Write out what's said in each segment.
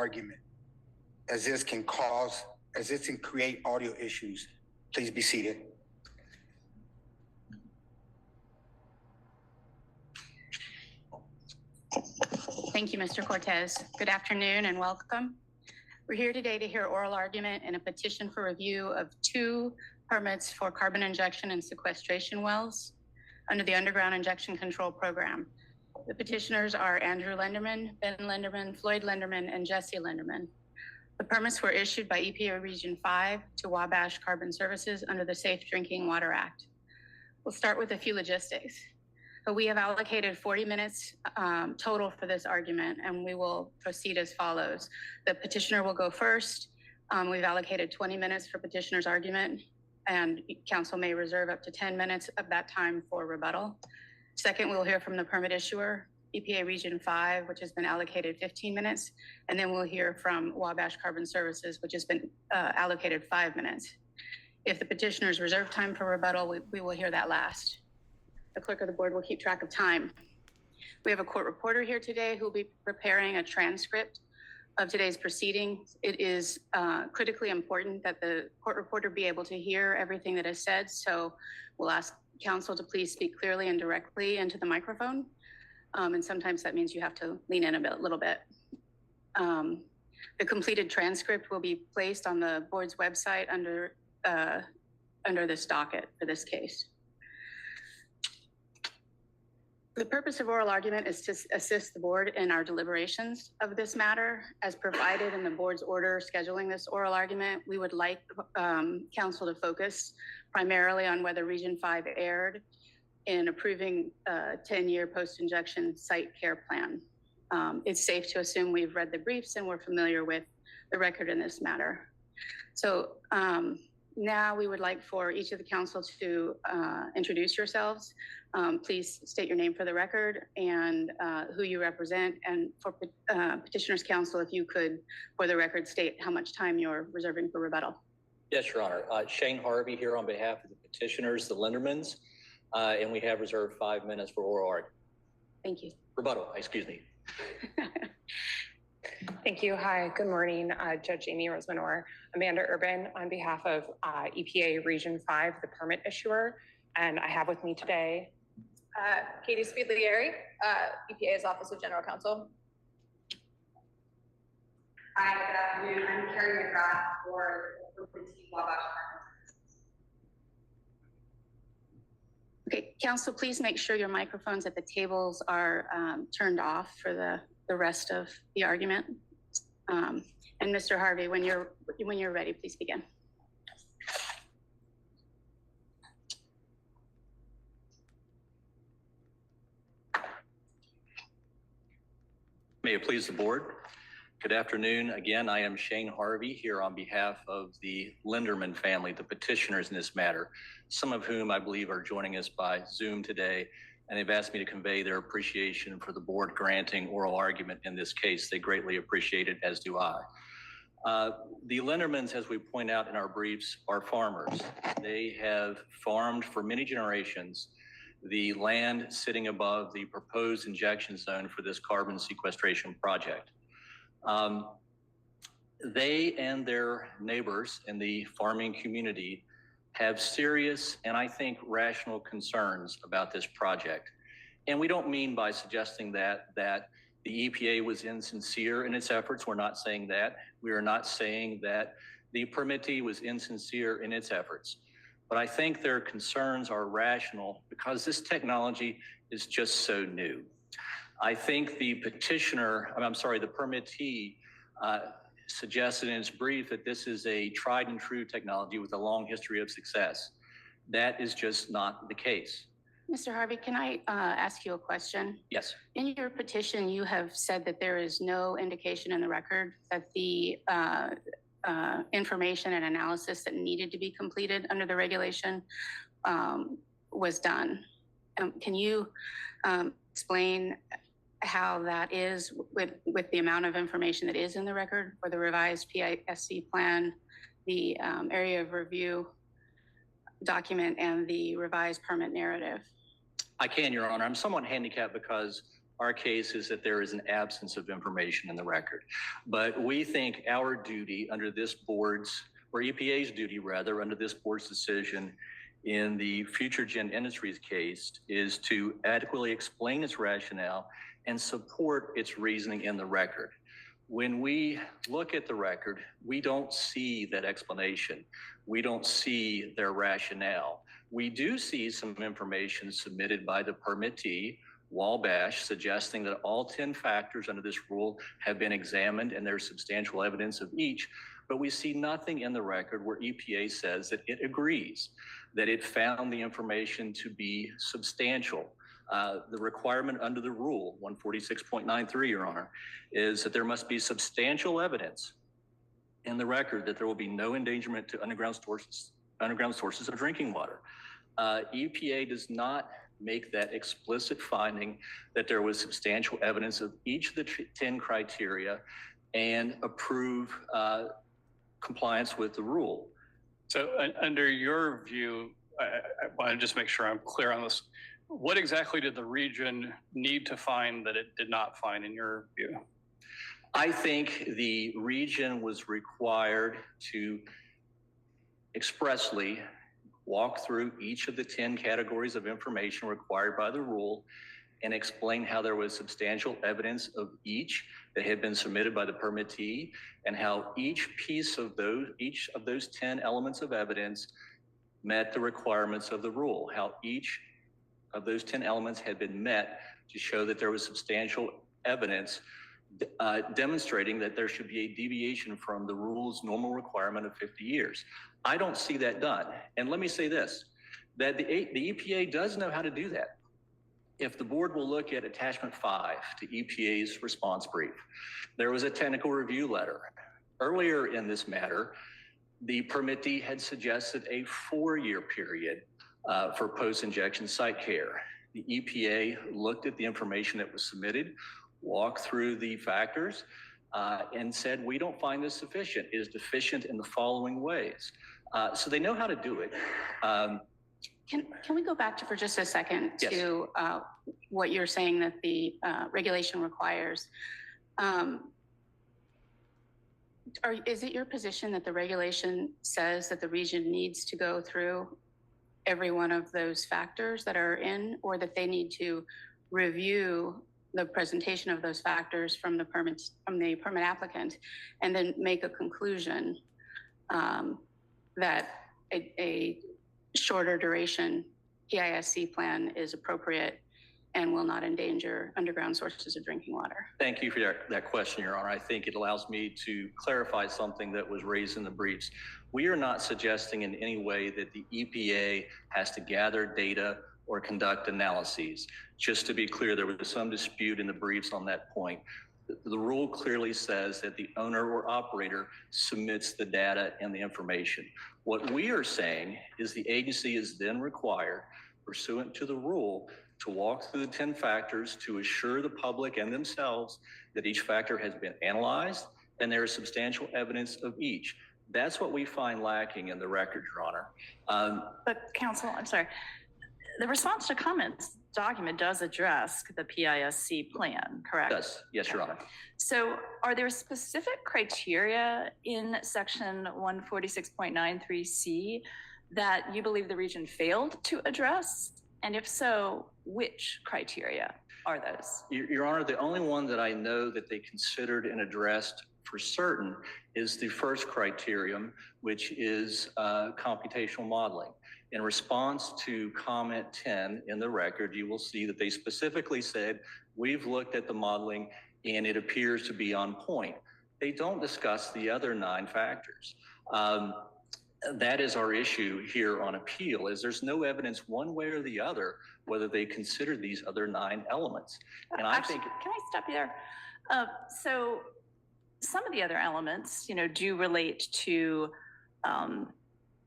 argument, as this can create audio issues. Please be seated. Thank you, Mr. Cortez. Good afternoon and welcome. We're here today to hear oral argument in a petition for review of 2 permits for carbon injection and sequestration wells under the Underground Injection Control Program. The petitioners are Andrew Lenderman, Ben Lenderman, Floyd Lenderman, and Jesse Lenderman. The permits were issued by EPA Region 5 to Wabash Carbon Services under the Safe Drinking Water Act. We'll start with a few logistics. We have allocated 40 minutes total for this argument, and we will proceed as follows. The petitioner will go first. We've allocated 20 minutes for petitioner's argument, and council may reserve up to 10 minutes of that time for rebuttal. Second, we'll hear from the permit issuer, EPA Region 5, which has been allocated 15 minutes, and then we'll hear from Wabash Carbon Services, which has been allocated 5 minutes. If the petitioner's reserve time for rebuttal, we will hear that last. The clerk of the board will keep track of time. We have a court reporter here today who will be preparing a transcript of today's proceedings. It is critically important that the court reporter be able to hear everything that is said, so we'll ask counsel to please speak clearly and directly into the microphone. And sometimes that means you have to lean in a little bit. The completed transcript will be placed on the board's website under this docket for this case. The purpose of oral argument is to assist the board in our deliberations of this matter. As provided in the board's order scheduling this oral argument, we would like council to focus primarily on whether Region 5 erred in approving a 10-year post-injection site care plan. It's safe to assume we've read the briefs and we're familiar with the record in this matter. So now we would like for each of the council to introduce yourselves. Please state your name for the record and who you represent. And for petitioner's counsel, if you could, for the record, state how much time you're reserving for rebuttal. Yes, Your Honor. Shane Harvey here on behalf of the petitioners, the Lendermans, and we have reserved 5 minutes for oral argument. Thank you. Rebuttal, excuse me. Thank you. Hi, good morning, Judge Amy Rosemanor, Amanda Urban on behalf of EPA Region 5, the permit issuer. And I have with me today Katie Spiedlieri, EPA's Office of General Counsel. Hi, good afternoon. I'm Carrie McGrath for the Wabash. Okay, counsel, please make sure your microphones at the tables are turned off for the rest of the argument. And Mr. Harvey, when you're ready, please begin. May it please the board. Good afternoon. Again, I am Shane Harvey here on behalf of the Lenderman family, the petitioners in this matter, some of whom I believe are joining us by Zoom today, and they've asked me to convey their appreciation for the board granting oral argument in this case. They greatly appreciate it, as do I. The Lendermans, as we point out in our briefs, are farmers. They have farmed for many generations the land sitting above the proposed injection zone for this carbon sequestration project. They and their neighbors in the farming community have serious and I think rational concerns about this project. And we don't mean by suggesting that the EPA was insincere in its efforts. We're not saying that. We are not saying that the permittee was insincere in its efforts. But I think their concerns are rational because this technology is just so new. I think the permittee suggested in its brief that this is a tried and true technology with a long history of success. That is just not the case. Mr. Harvey, can I ask you a question? Yes. In your petition, you have said that there is no indication in the record that the information and analysis that needed to be completed under the regulation was done. Can you explain how that is with the amount of information that is in the record for the revised PISC plan, the area of review document, and the revised permit narrative? I can, Your Honor. I'm somewhat handicapped because our case is that there is an absence of information in the record. But we think our duty under this board's, or EPA's duty rather, under this board's decision in the Future Gen Industries case is to adequately explain its rationale and support its reasoning in the record. When we look at the record, we don't see that explanation. We don't see their rationale. We do see some information submitted by the permittee, Wabash, suggesting that all 10 factors under this rule have been examined and there's substantial evidence of each, but we see nothing in the record where EPA says that it agrees, that it found the information to be substantial. The requirement under the rule, 146.93, Your Honor, is that there must be substantial evidence in the record that there will be no endangerment to underground sources of drinking water. EPA does not make that explicit finding that there was substantial evidence of each of the 10 criteria and approve compliance with the rule. So under your view, I want to just make sure I'm clear on this. What exactly did the region need to find that it did not find in your view? I think the region was required to expressly walk through each of the 10 categories of information required by the rule and explain how there was substantial evidence of each that had been submitted by the permittee and how each of those 10 elements of evidence met the requirements of the rule, how each of those 10 elements had been met to show that there was substantial evidence demonstrating that there should be a deviation from the rule's normal requirement of 50 years. I don't see that done. And let me say this, that the EPA does know how to do that. If the board will look at attachment 5 to EPA's response brief, there was a technical review letter. Earlier in this matter, the permittee had suggested a 4-year period for post-injection site care. The EPA looked at the information that was submitted, walked through the factors, and said, we don't find this sufficient. It is deficient in the following ways. So they know how to do it. Can we go back to for just a second Yes. to what you're saying that the regulation requires? Is it your position that the regulation says that the region needs to go through every one of those factors that are in, or that they need to review the presentation of those factors from the permit applicant and then make a conclusion that a shorter duration PISC plan is appropriate and will not endanger underground sources of drinking water? Thank you for that question, Your Honor. I think it allows me to clarify something that was raised in the briefs. We are not suggesting in any way that the EPA has to gather data or conduct analyses. Just to be clear, there was some dispute in the briefs on that point. The rule clearly says that the owner or operator submits the data and the information. What we are saying is the agency is then required, pursuant to the rule, to walk through the 10 factors to assure the public and themselves that each factor has been analyzed and there is substantial evidence of each. That's what we find lacking in the record, Your Honor. But counsel, I'm sorry, the response to comments document does address the PISC plan, correct? Yes, Your Honor. So are there specific criteria in section 146.93C that you believe the region failed to address? And if so, which criteria are those? Your Honor, the only one that I know that they considered and addressed for certain is the first criterion, which is computational modeling. In response to comment 10 in the record, you will see that they specifically said, we've looked at the modeling and it appears to be on point. They don't discuss the other 9 factors. That is our issue here on appeal, is there's no evidence one way or the other whether they considered these other 9 elements. And I think— Can I stop you there? So some of the other elements, do relate to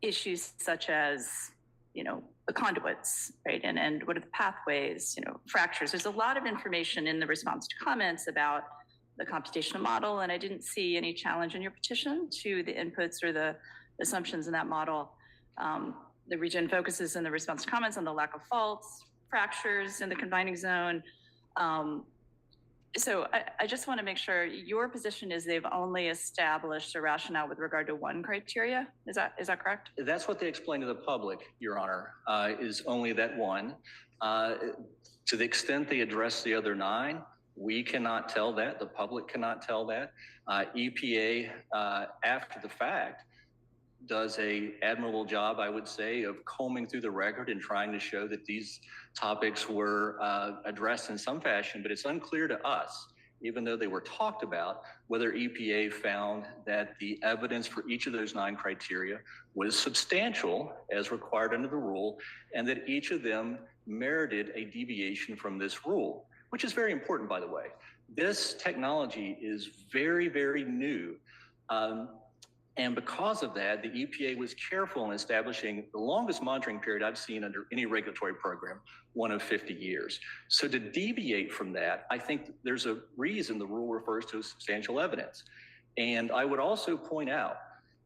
issues such as, the conduits, right? And what are the pathways, fractures. There's a lot of information in the response to comments about the computational model, and I didn't see any challenge in your petition to the inputs or the assumptions in that model. The region focuses in the response to comments on the lack of faults, fractures in the confining zone, So I just want to make sure your position is they've only established a rationale with regard to one criteria. Is that correct? That's what they explain to the public, Your Honor, is only that one. To the extent they address the other 9, we cannot tell that. The public cannot tell that. EPA, after the fact, does a admirable job, I would say, of combing through the record and trying to show that these topics were addressed in some fashion, but it's unclear to us, even though they were talked about, whether EPA found that the evidence for each of those 9 criteria was substantial as required under the rule, and that each of them merited a deviation from this rule, which is very important, by the way. This technology is very, very new. And because of that, the EPA was careful in establishing the longest monitoring period I've seen under any regulatory program, one of 50 years. So to deviate from that, I think there's a reason the rule refers to as substantial evidence. And I would also point out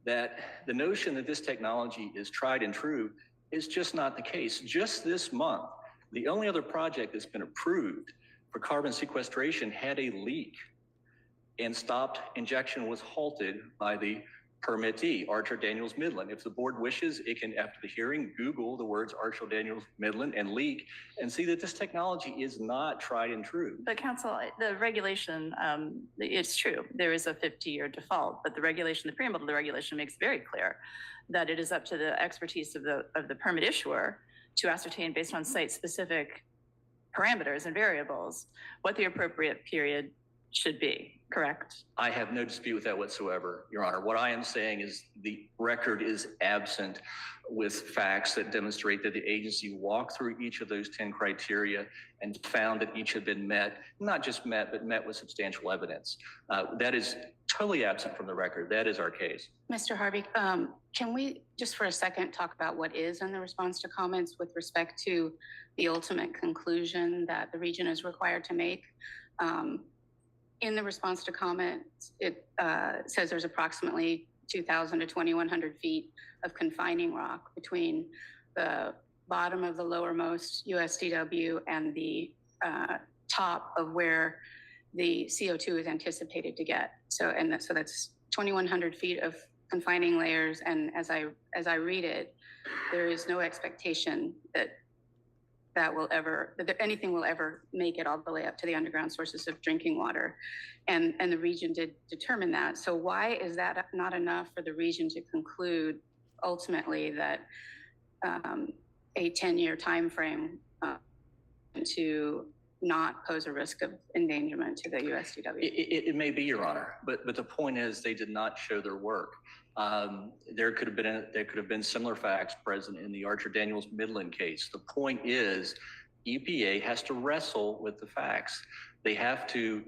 that the notion that this technology is tried and true is just not the case. Just this month, the only other project that's been approved for carbon sequestration had a leak, and stopped injection was halted by the permittee, Archer-Daniels-Midland. If the board wishes, it can, after the hearing, Google the words Archer-Daniels-Midland and leak and see that this technology is not tried and true. But counsel, the regulation, it's true, there is a 50-year default, but the regulation, the preamble to the regulation makes very clear that it is up to the expertise of the permit issuer to ascertain, based on site-specific parameters and variables, what the appropriate period should be, correct? I have no dispute with that whatsoever, Your Honor. What I am saying is the record is absent with facts that demonstrate that the agency walked through each of those 10 criteria and found that each had been met, not just met, but met with substantial evidence. That is totally absent from the record. That is our case. Mr. Harvey, can we just for a second talk about what is in the response to comments with respect to the ultimate conclusion that the region is required to make? In the response to comments, it says there's approximately 2,000 to 2,100 feet of confining rock between the bottom of the lowermost USDW and the top of where the CO2 is anticipated to get. So that's 2,100 feet of confining layers. And as I read it, there is no expectation that anything will ever make it all the way up to the underground sources of drinking water. And the region did determine that. So why is that not enough for the region to conclude ultimately that a 10-year time frame to not pose a risk of endangerment to the USDW? It may be, Your Honor, but the point is they did not show their work. There could have been similar facts present in the Archer-Daniels-Midland case. The point is, EPA has to wrestle with the facts. They have to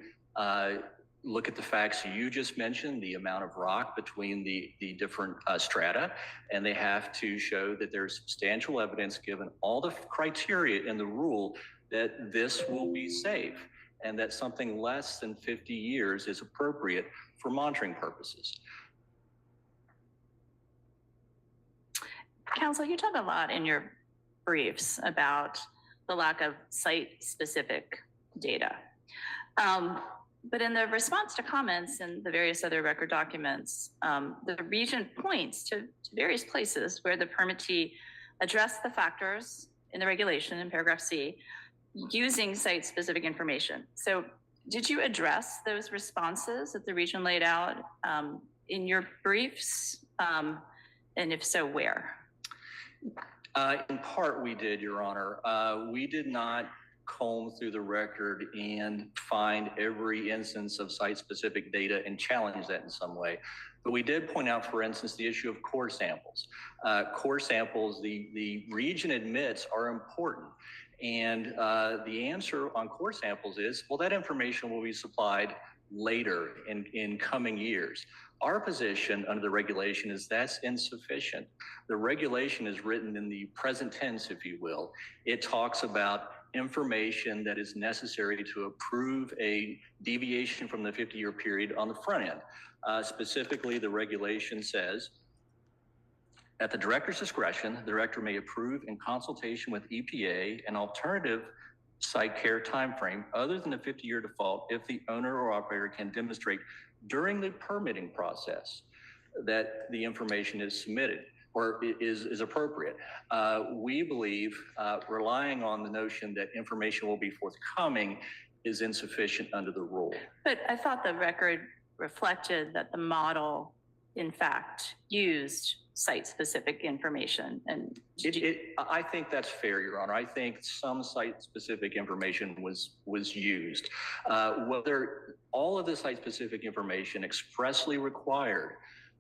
look at the facts you just mentioned, the amount of rock between the different strata, and they have to show that there's substantial evidence, given all the criteria in the rule, that this will be safe and that something less than 50 years is appropriate for monitoring purposes. Counsel, you talk a lot in your briefs about the lack of site-specific data. But in the response to comments and the various other record documents, the region points to various places where the permittee addressed the factors in the regulation in paragraph C using site-specific information. So did you address those responses that the region laid out in your briefs? And if so, where? In part, we did, Your Honor. We did not comb through the record and find every instance of site-specific data and challenge that in some way. But we did point out, for instance, the issue of core samples. Core samples, the region admits, are important. And the answer on core samples is, well, that information will be supplied later in coming years. Our position under the regulation is that's insufficient. The regulation is written in the present tense, if you will. It talks about information that is necessary to approve a deviation from the 50-year period on the front end. Specifically, the regulation says, at the director's discretion, the director may approve in consultation with EPA an alternative site care timeframe other than the 50-year default if the owner or operator can demonstrate during the permitting process that the information is submitted or is appropriate. We believe relying on the notion that information will be forthcoming is insufficient under the rule. But I thought the record reflected that the model, in fact, used site-specific information. And I think that's fair, Your Honor. I think some site-specific information was used. Whether all of the site-specific information expressly required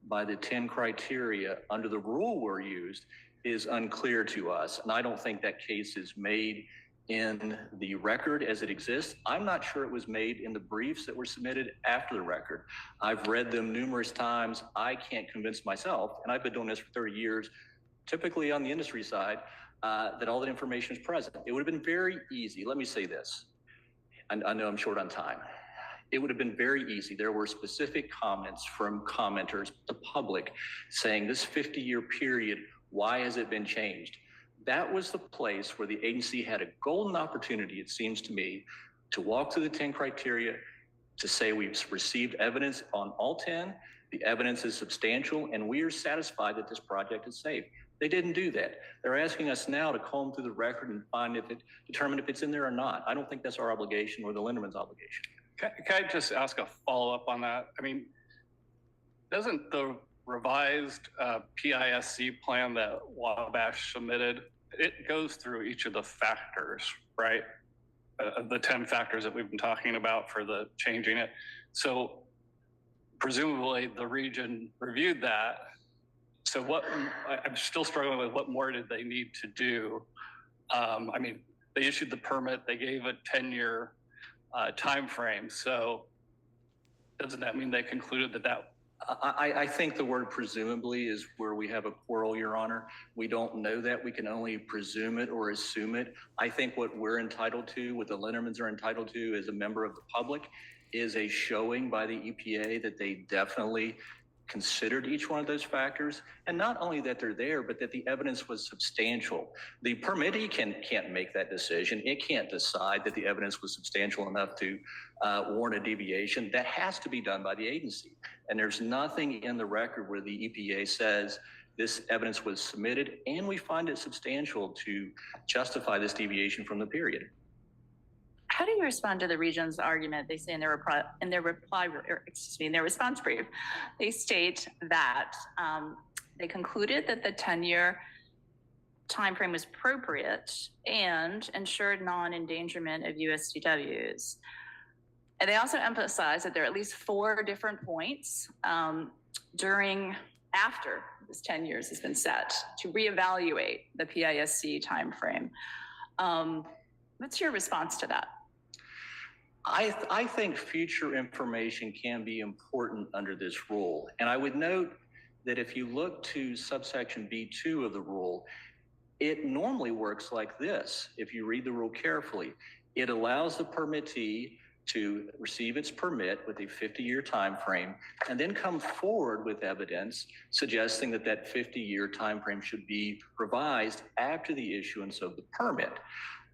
by the 10 criteria under the rule were used is unclear to us. And I don't think that case is made in the record as it exists. I'm not sure it was made in the briefs that were submitted after the record. I've read them numerous times. I can't convince myself, and I've been doing this for 30 years, typically on the industry side, that all that information is present. It would have been very easy. Let me say this. I know I'm short on time. It would have been very easy. There were specific comments from commenters, the public, saying this 50-year period, why has it been changed? That was the place where the agency had a golden opportunity, it seems to me, to walk through the 10 criteria, to say we've received evidence on all 10, the evidence is substantial, and we are satisfied that this project is safe. They didn't do that. They're asking us now to comb through the record and determine if it's in there or not. I don't think that's our obligation or the Linderman's obligation. Can I just ask a follow-up on that? I mean, doesn't the revised PISC plan that Wabash submitted, it goes through each of the factors, right? The 10 factors that we've been talking about for the changing it. So presumably the region reviewed that. So I'm still struggling with what more did they need to do? I mean, they issued the permit, they gave a 10-year time frame. So doesn't that mean they concluded that I think the word presumably is where we have a quarrel, Your Honor. We don't know that. We can only presume it or assume it. I think what we're entitled to, what the Lindermans are entitled to as a member of the public, is a showing by the EPA that they definitely considered each one of those factors. And not only that they're there, but that the evidence was substantial. The permittee can't make that decision. It can't decide that the evidence was substantial enough to warrant a deviation. That has to be done by the agency. And there's nothing in the record where the EPA says this evidence was submitted and we find it substantial to justify this deviation from the period. how do you respond to the region's argument? They say in their response brief, they state that they concluded that the 10-year timeframe was appropriate and ensured non-endangerment of USDWs. And they also emphasize that there are at least 4 different points after this 10 years has been set to reevaluate the PISC timeframe. What's your response to that? I think future information can be important under this rule. And I would note that if you look to subsection B2 of the rule, it normally works like this. If you read the rule carefully, it allows the permittee to receive its permit with a 50-year time frame and then come forward with evidence suggesting that that 50-year time frame should be revised after the issuance of the permit.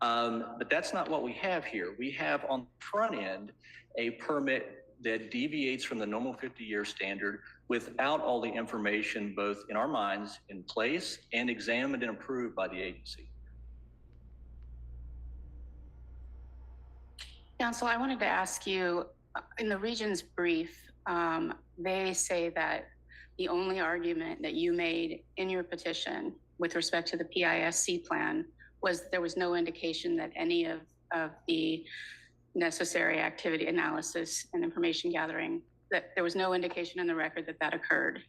But that's not what we have here. We have on the front end a permit that deviates from the normal 50-year standard without all the information, both in our minds, in place and examined and approved by the agency. Council, I wanted to ask you, in the region's brief, they say that the only argument that you made in your petition with respect to the PISC plan was there was no indication that any of the necessary activity analysis and information gathering, that there was no indication in the record that occurred.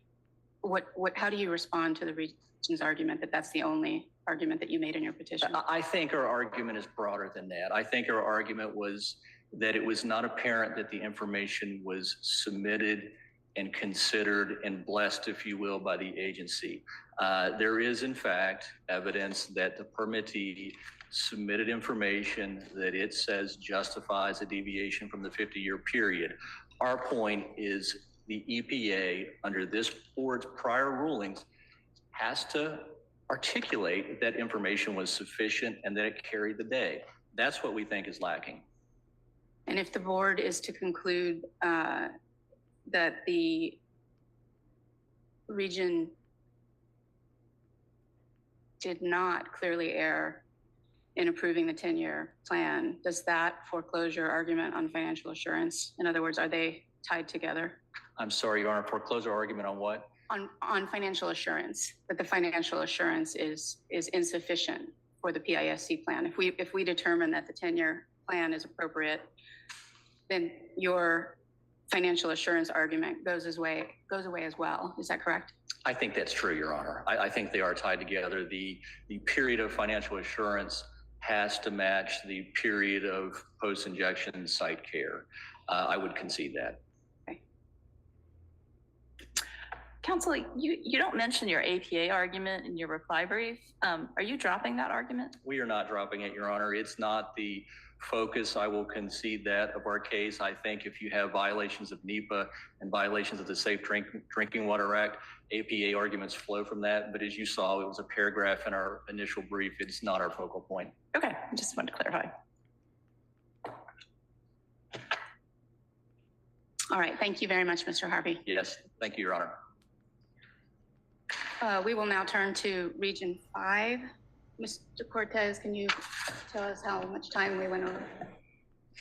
How do you respond to the region's argument that that's the only argument that you made in your petition? I think our argument is broader than that. I think our argument was that it was not apparent that the information was submitted and considered and blessed, if you will, by the agency. There is, in fact, evidence that the permittee submitted information that it says justifies a deviation from the 50-year period. Our point is the EPA, under this board's prior rulings, has to articulate that information was sufficient and that it carried the day. That's what we think is lacking. And if the board is to conclude that the region did not clearly err in approving the 10-year plan, does that foreclose your argument on financial assurance? In other words, are they tied together? I'm sorry, Your Honor, foreclosure argument on what? On financial assurance, that the financial assurance is insufficient for the PISC plan. If we determine that the 10-year plan is appropriate, then your financial assurance argument goes away as well. Is that correct? I think that's true, Your Honor. I think they are tied together. The period of financial assurance has to match the period of post-injection site care. I would concede that. Okay. Counsel, you don't mention your APA argument in your reply brief. Are you dropping that argument? We are not dropping it, Your Honor. It's not the focus. I will concede that of our case. I think if you have violations of NEPA and violations of the Safe Drinking Water Act, APA arguments flow from that. But as you saw, it was a paragraph in our initial brief. It's not our focal point. Okay, I just wanted to clarify. All right. Thank you very much, Mr. Harvey. Yes, thank you, Your Honor. We will now turn to Region 5. Mr. Cortez, can you tell us how much time we went over?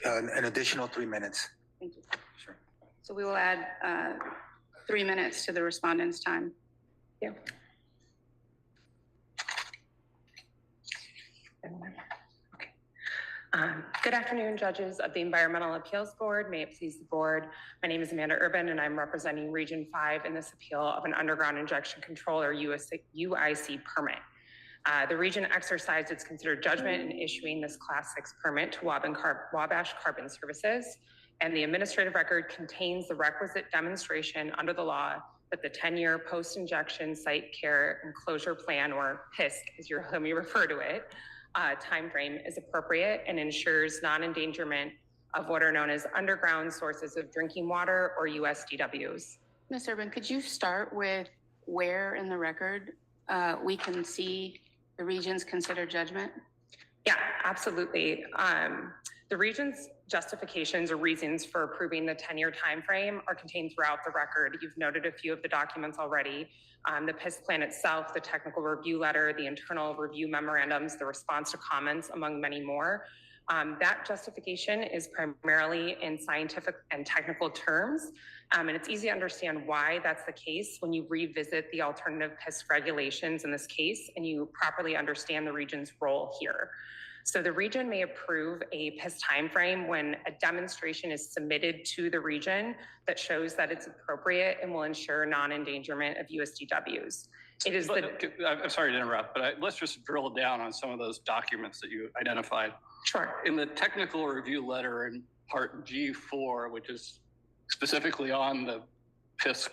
An additional 3 minutes. Thank you. Sure. So we will add 3 minutes to the respondent's time. Yeah. Good afternoon, judges of the Environmental Appeals Board. May it please the board. My name is Amanda Urban, and I'm representing Region 5 in this appeal of an underground injection control or UIC permit. The region exercised its considered judgment in issuing this Class 6 permit to Wabash Carbon Services, and the administrative record contains the requisite demonstration under the law that the 10-year post-injection site care and closure plan, or PISC, as you heard me refer to it, timeframe is appropriate and ensures non-endangerment of what are known as underground sources of drinking water, or USDWs. Ms. Urban, could you start with where in the record we can see the region's considered judgment? Yeah, absolutely. The region's justifications or reasons for approving the 10-year timeframe are contained throughout the record. You've noted a few of the documents already. The PISC plan itself, the technical review letter, the internal review memorandums, the response to comments, among many more. That justification is primarily in scientific and technical terms, and it's easy to understand why that's the case when you revisit the alternative PISC regulations in this case and you properly understand the region's role here. So the region may approve a PISC timeframe when a demonstration is submitted to the region that shows that it's appropriate and will ensure non-endangerment of USDWs. It is I'm sorry to interrupt, but let's just drill down on some of those documents that you identified. Sure. In the technical review letter in part G4, which is specifically on the PISC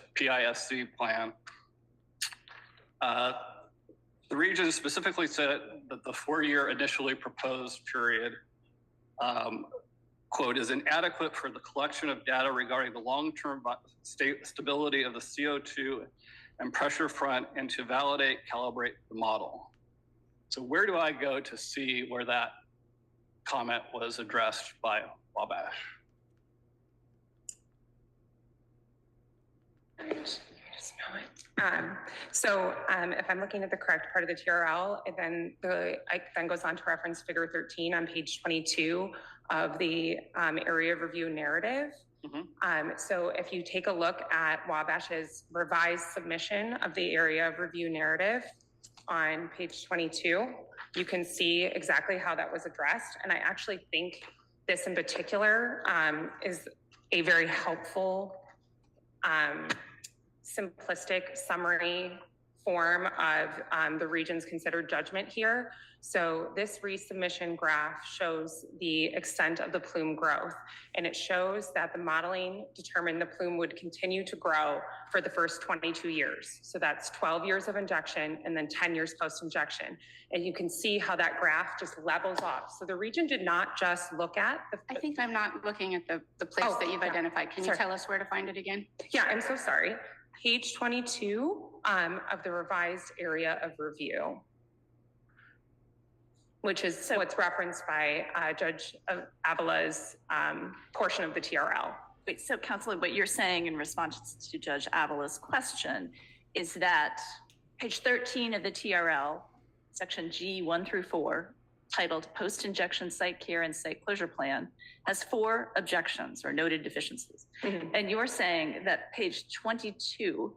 plan, the region specifically said that the 4-year initially proposed period, quote, is inadequate for the collection of data regarding the long-term stability of the CO2 and pressure front and to validate, calibrate the model. So where do I go to see where that comment was addressed by Wabash? If I'm looking at the correct part of the TRL, it then goes on to reference figure 13 on page 22 of the area of review narrative. So if you take a look at Wabash's revised submission of the area of review narrative on page 22, you can see exactly how that was addressed. And I actually think this in particular is a very helpful simplistic summary form of the region's considered judgment here. So this resubmission graph shows the extent of the plume growth, and it shows that the modeling determined the plume would continue to grow for the first 22 years. So that's 12 years of injection and then 10 years post-injection. And you can see how that graph just levels off. So the region did not just look at the— I think I'm not looking at the place that you've identified. Can you tell us where to find it again? Yeah, I'm so sorry. Page 22 of the revised area of review. which is what's referenced by Judge Avila's portion of the TRL. Wait, so Counselor, what you're saying in response to Judge Avila's question is that page 13 of the TRL, section G 1 through 4, titled Post-Injection Site Care and Site Closure Plan, has 4 objections or noted deficiencies. Mm-hmm. And you're saying that page 22,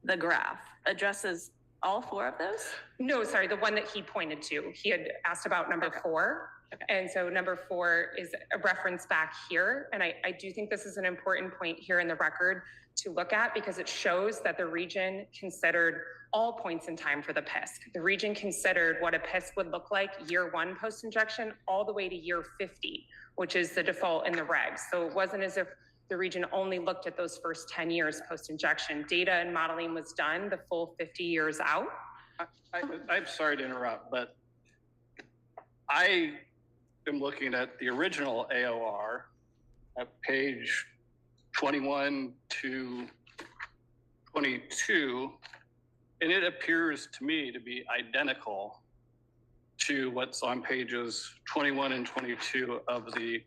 the graph, addresses all 4 of those? No, sorry, the one that he pointed to. He had asked about number 4. Okay. And so number 4 is a reference back here. And I do think this is an important point here in the record to look at, because it shows that the region considered all points in time for the PISC. The region considered what a PISC would look like year 1 post-injection all the way to year 50, which is the default in the regs. So it wasn't as if the region only looked at those first 10 years post-injection. Data and modeling was done the full 50 years out. I'm sorry to interrupt, but I am looking at the original AOR at page 21 to 22, and it appears to me to be identical to what's on pages 21 and 22 of the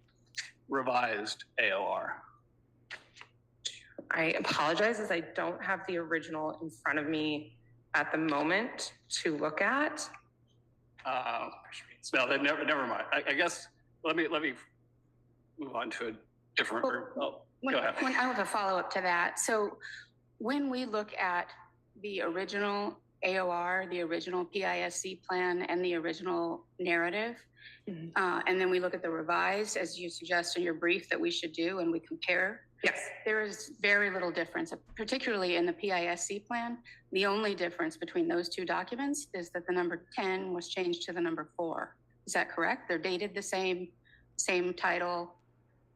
revised AOR. I apologize, as I don't have the original in front of me at the moment to look at. No, then never mind. I guess let me move on to a different. Go ahead. I have a follow-up to that. So when we look at the original AOR, the original PISC plan, and the original narrative, and then we look at the revised, as you suggest in your brief that we should do, and we compare, Yes. there is very little difference, particularly in the PISC plan. The only difference between those 2 documents is that the number 10 was changed to the number 4. Is that correct? They're dated the same title.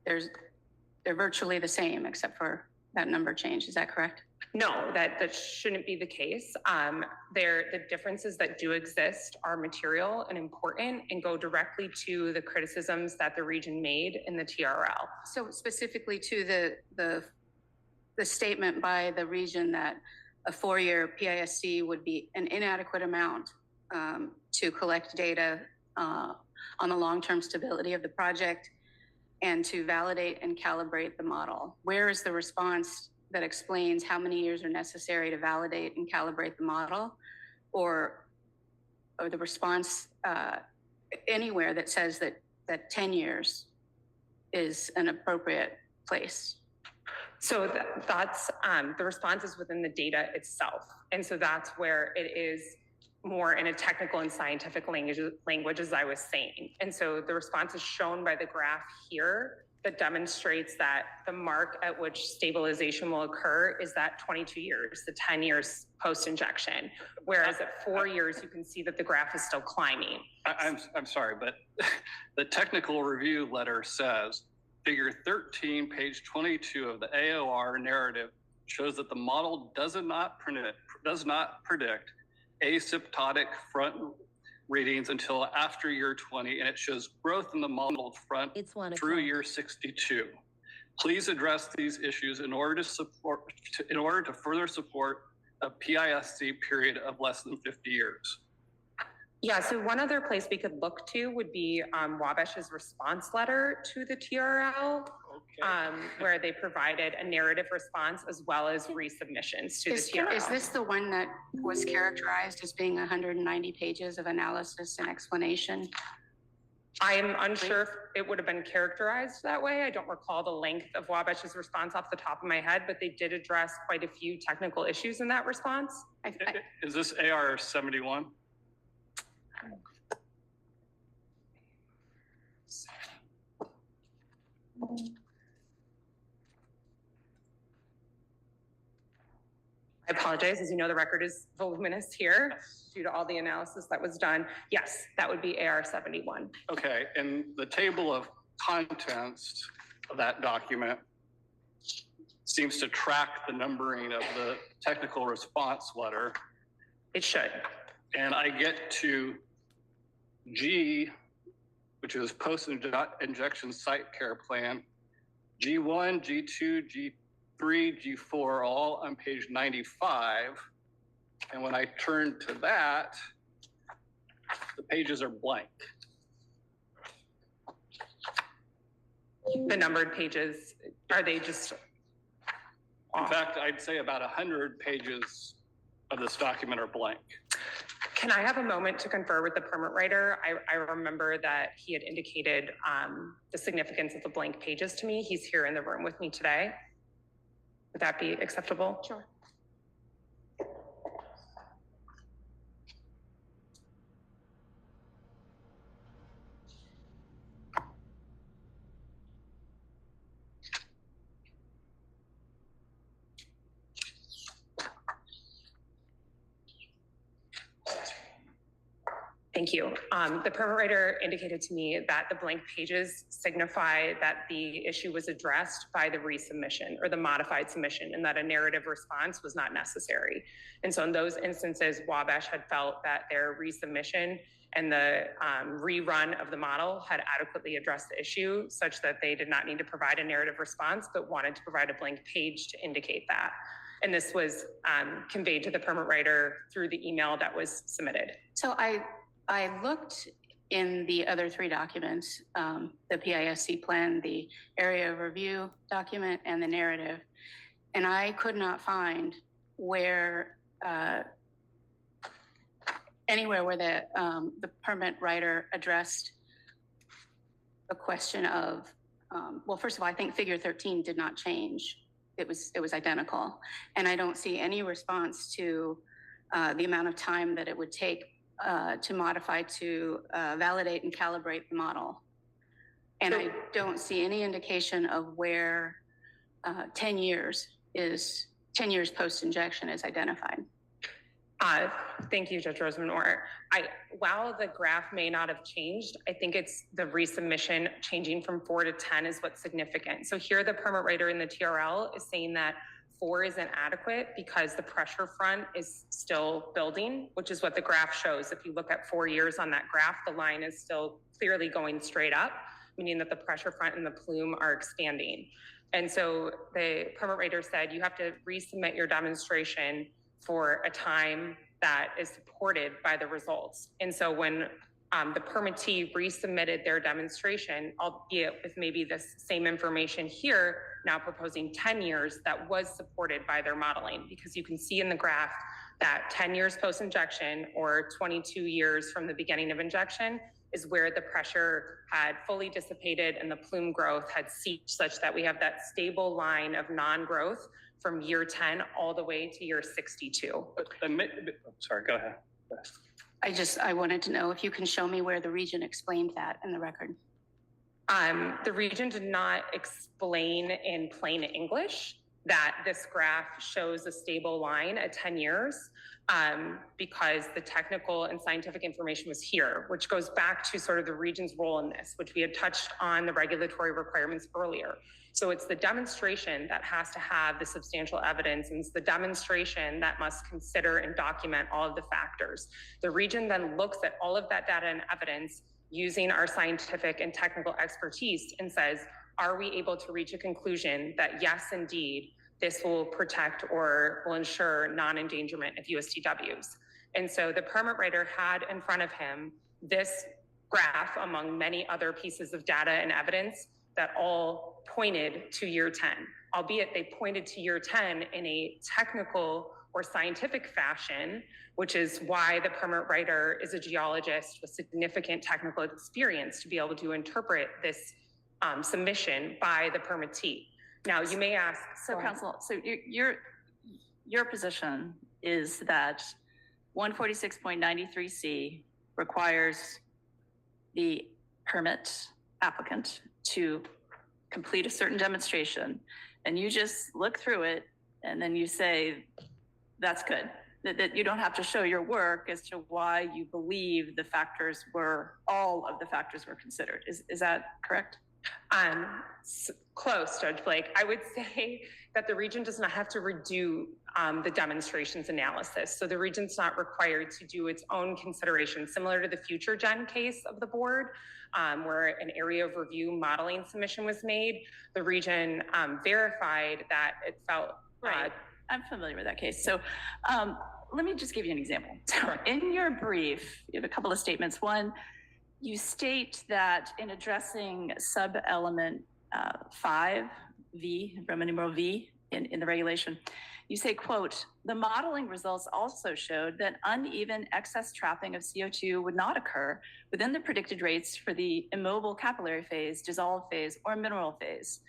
They're virtually the same except for that number change. Is that correct? No, that shouldn't be the case. The differences that do exist are material and important and go directly to the criticisms that the region made in the TRL. So specifically to the statement by the region that a 4-year PISC would be an inadequate amount to collect data on the long-term stability of the project and to validate and calibrate the model. Where is the response that explains how many years are necessary to validate and calibrate the model, or the response anywhere that says that 10 years is an appropriate place? So that's the response is within the data itself. And so that's where it is more in a technical and scientific language, as I was saying. And so the response is shown by the graph here that demonstrates that the mark at which stabilization will occur is that 22 years, the 10 years post-injection. Whereas at 4 years, you can see that the graph is still climbing. I'm sorry, but the technical review letter says, figure 13, page 22 of the AOR narrative shows that the model does not predict asymptotic front readings until after year 20, and it shows growth in the modeled front through year 62. Please address these issues in order to further support a PISC period of less than 50 years. Yeah, so one other place we could look to would be Wabash's response letter to the TRL, where they provided a narrative response as well as resubmissions to the TRL. Is this the one that was characterized as being 190 pages of analysis and explanation? I am unsure if it would have been characterized that way. I don't recall the length of Wabash's response off the top of my head, but they did address quite a few technical issues in that response. Is this AR 71? I apologize. As you know, the record is voluminous here due to all the analysis that was done. Yes, that would be AR 71. Okay, and the table of contents of that document seems to track the numbering of the technical response letter. It should. And I get to G, which is post-injection site care plan, G1, G2, G3, G4, all on page 95. And when I turn to that, the pages are blank. The numbered pages, are they just In off? fact, I'd say about 100 pages of this document are blank. Can I have a moment to confer with the permit writer? I remember that he had indicated the significance of the blank pages to me. He's here in the room with me today. Would that be acceptable? Sure. Thank you. The permit writer indicated to me that the blank pages signify that the issue was addressed by the resubmission or the modified submission, and that a narrative response was not necessary. And so in those instances, Wabash had felt that their resubmission and the rerun of the model had adequately addressed the issue such that they did not need to provide a narrative response, but wanted to provide a blank page to indicate that. And this was conveyed to the permit writer through the email that was submitted. So I looked in the other three documents, the PISC plan, the area of review document, and the narrative, and I could not find where anywhere where the permit writer addressed a question of, well, first of all, I think figure 13 did not change. It was identical, and I don't see any response to the amount of time that it would take to modify, to validate and calibrate the model. And I don't see any indication of where 10 years post-injection is identified. Thank you, Judge Rosenor. While the graph may not have changed, I think it's the resubmission changing from 4 to 10 is what's significant. So here the permit writer in the TRL is saying that 4 isn't adequate because the pressure front is still building, which is what the graph shows. If you look at 4 years on that graph, the line is still clearly going straight up, meaning that the pressure front and the plume are expanding. And so the permit writer said, you have to resubmit your demonstration for a time that is supported by the results. And so when the permittee resubmitted their demonstration, albeit with maybe this same information here, now proposing 10 years, that was supported by their modeling, because you can see in the graph that 10 years post-injection or 22 years from the beginning of injection is where the pressure had fully dissipated and the plume growth had ceased, such that we have that stable line of non-growth from year 10 all the way to year 62. Sorry, go ahead. I wanted to know if you can show me where the region explained that in the record. The region did not explain in plain English that this graph shows a stable line at 10 years because the technical and scientific information was here, which goes back to sort of the region's role in this, which we had touched on the regulatory requirements earlier. So it's the demonstration that has to have the substantial evidence, and it's the demonstration that must consider and document all of the factors. The region then looks at all of that data and evidence using our scientific and technical expertise and says, are we able to reach a conclusion that yes, indeed, this will protect or will ensure non-endangerment of USTWs? And so the permit writer had in front of him this graph among many other pieces of data and evidence that all pointed to year 10, albeit they pointed to year 10 in a technical or scientific fashion, which is why the permit writer is a geologist with significant technical experience to be able to interpret this submission by the permittee. Now, you may ask— So, counsel, so your position is that 146.93C requires the permit applicant to complete a certain demonstration, and you just look through it and then you say, that's good. That you don't have to show your work as to why you believe all of the factors were considered. Is that correct? Close, Judge Blake. I would say that the region does not have to redo the demonstrations analysis. So the region's not required to do its own consideration, similar to the future gen case of the board, where an area of review modeling submission was made. The region verified that it felt I'm familiar with that case. So let me just give you an example. So in your brief, you have a couple of statements. One, you state that in addressing sub-element 5V, Roman numeral V, in the regulation, you say, quote, the modeling results also showed that uneven excess trapping of CO2 would not occur within the predicted rates for the immobile capillary phase, dissolved phase, or mineral phase.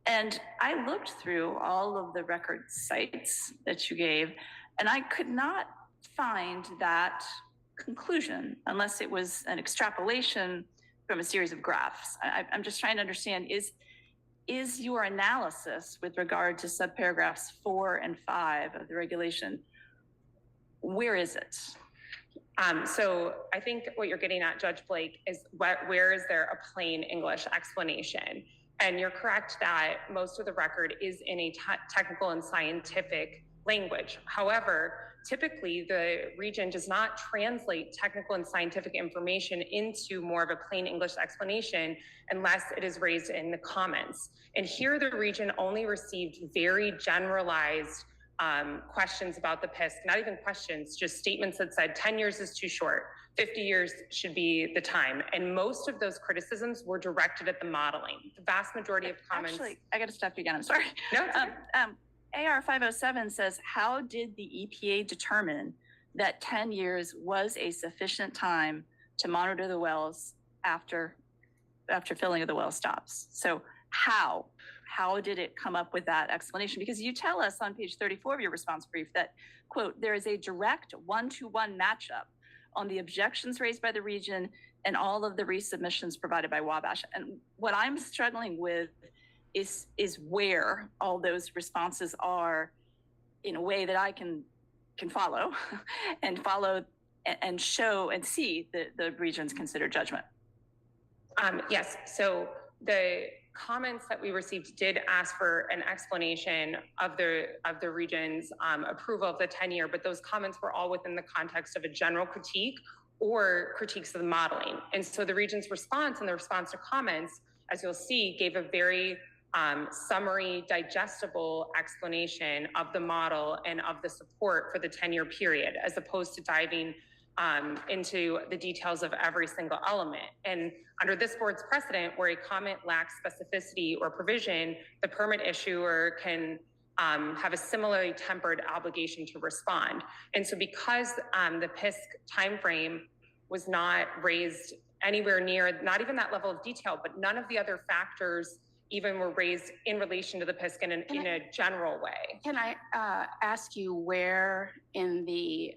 And I looked through all of the record sites that you gave, and I could not find that conclusion unless it was an extrapolation from a series of graphs. I'm just trying to understand, is your analysis with regard to subparagraphs 4 and 5 of the regulation, where is it? So I think what you're getting at, Judge Blake, is where is there a plain English explanation? And you're correct that most of the record is in a technical and scientific language. However, typically the region does not translate technical and scientific information into more of a plain English explanation unless it is raised in the comments. And here the region only received very generalized questions about the PISC, not even questions, just statements that said 10 years is too short, 50 years should be the time. And most of those criticisms were directed at the modeling. The vast majority of comments— Actually, I got to stop you again, I'm sorry. No, it's okay. AR 507 says, how did the EPA determine that 10 years was a sufficient time to monitor the wells after filling of the well stops? So how did it come up with that explanation? Because you tell us on page 34 of your response brief that, quote, there is a direct one-to-one matchup on the objections raised by the region and all of the resubmissions provided by Wabash. And what I'm struggling with is where all those responses are in a way that I can follow and show and see the region's considered judgment. Yes, so the comments that we received did ask for an explanation of the region's approval of the 10-year, but those comments were all within the context of a general critique or critiques of the modeling. And so the region's response and the response to comments, as you'll see, gave a very summary, digestible explanation of the model and of the support for the 10-year period, as opposed to diving into the details of every single element. And under this board's precedent, where a comment lacks specificity or provision, the permit issuer can have a similarly tempered obligation to respond. And so because the PISC timeframe was not raised anywhere near, not even that level of detail, but none of the other factors even were raised in relation to the PISC in a general way. Can I ask you where in the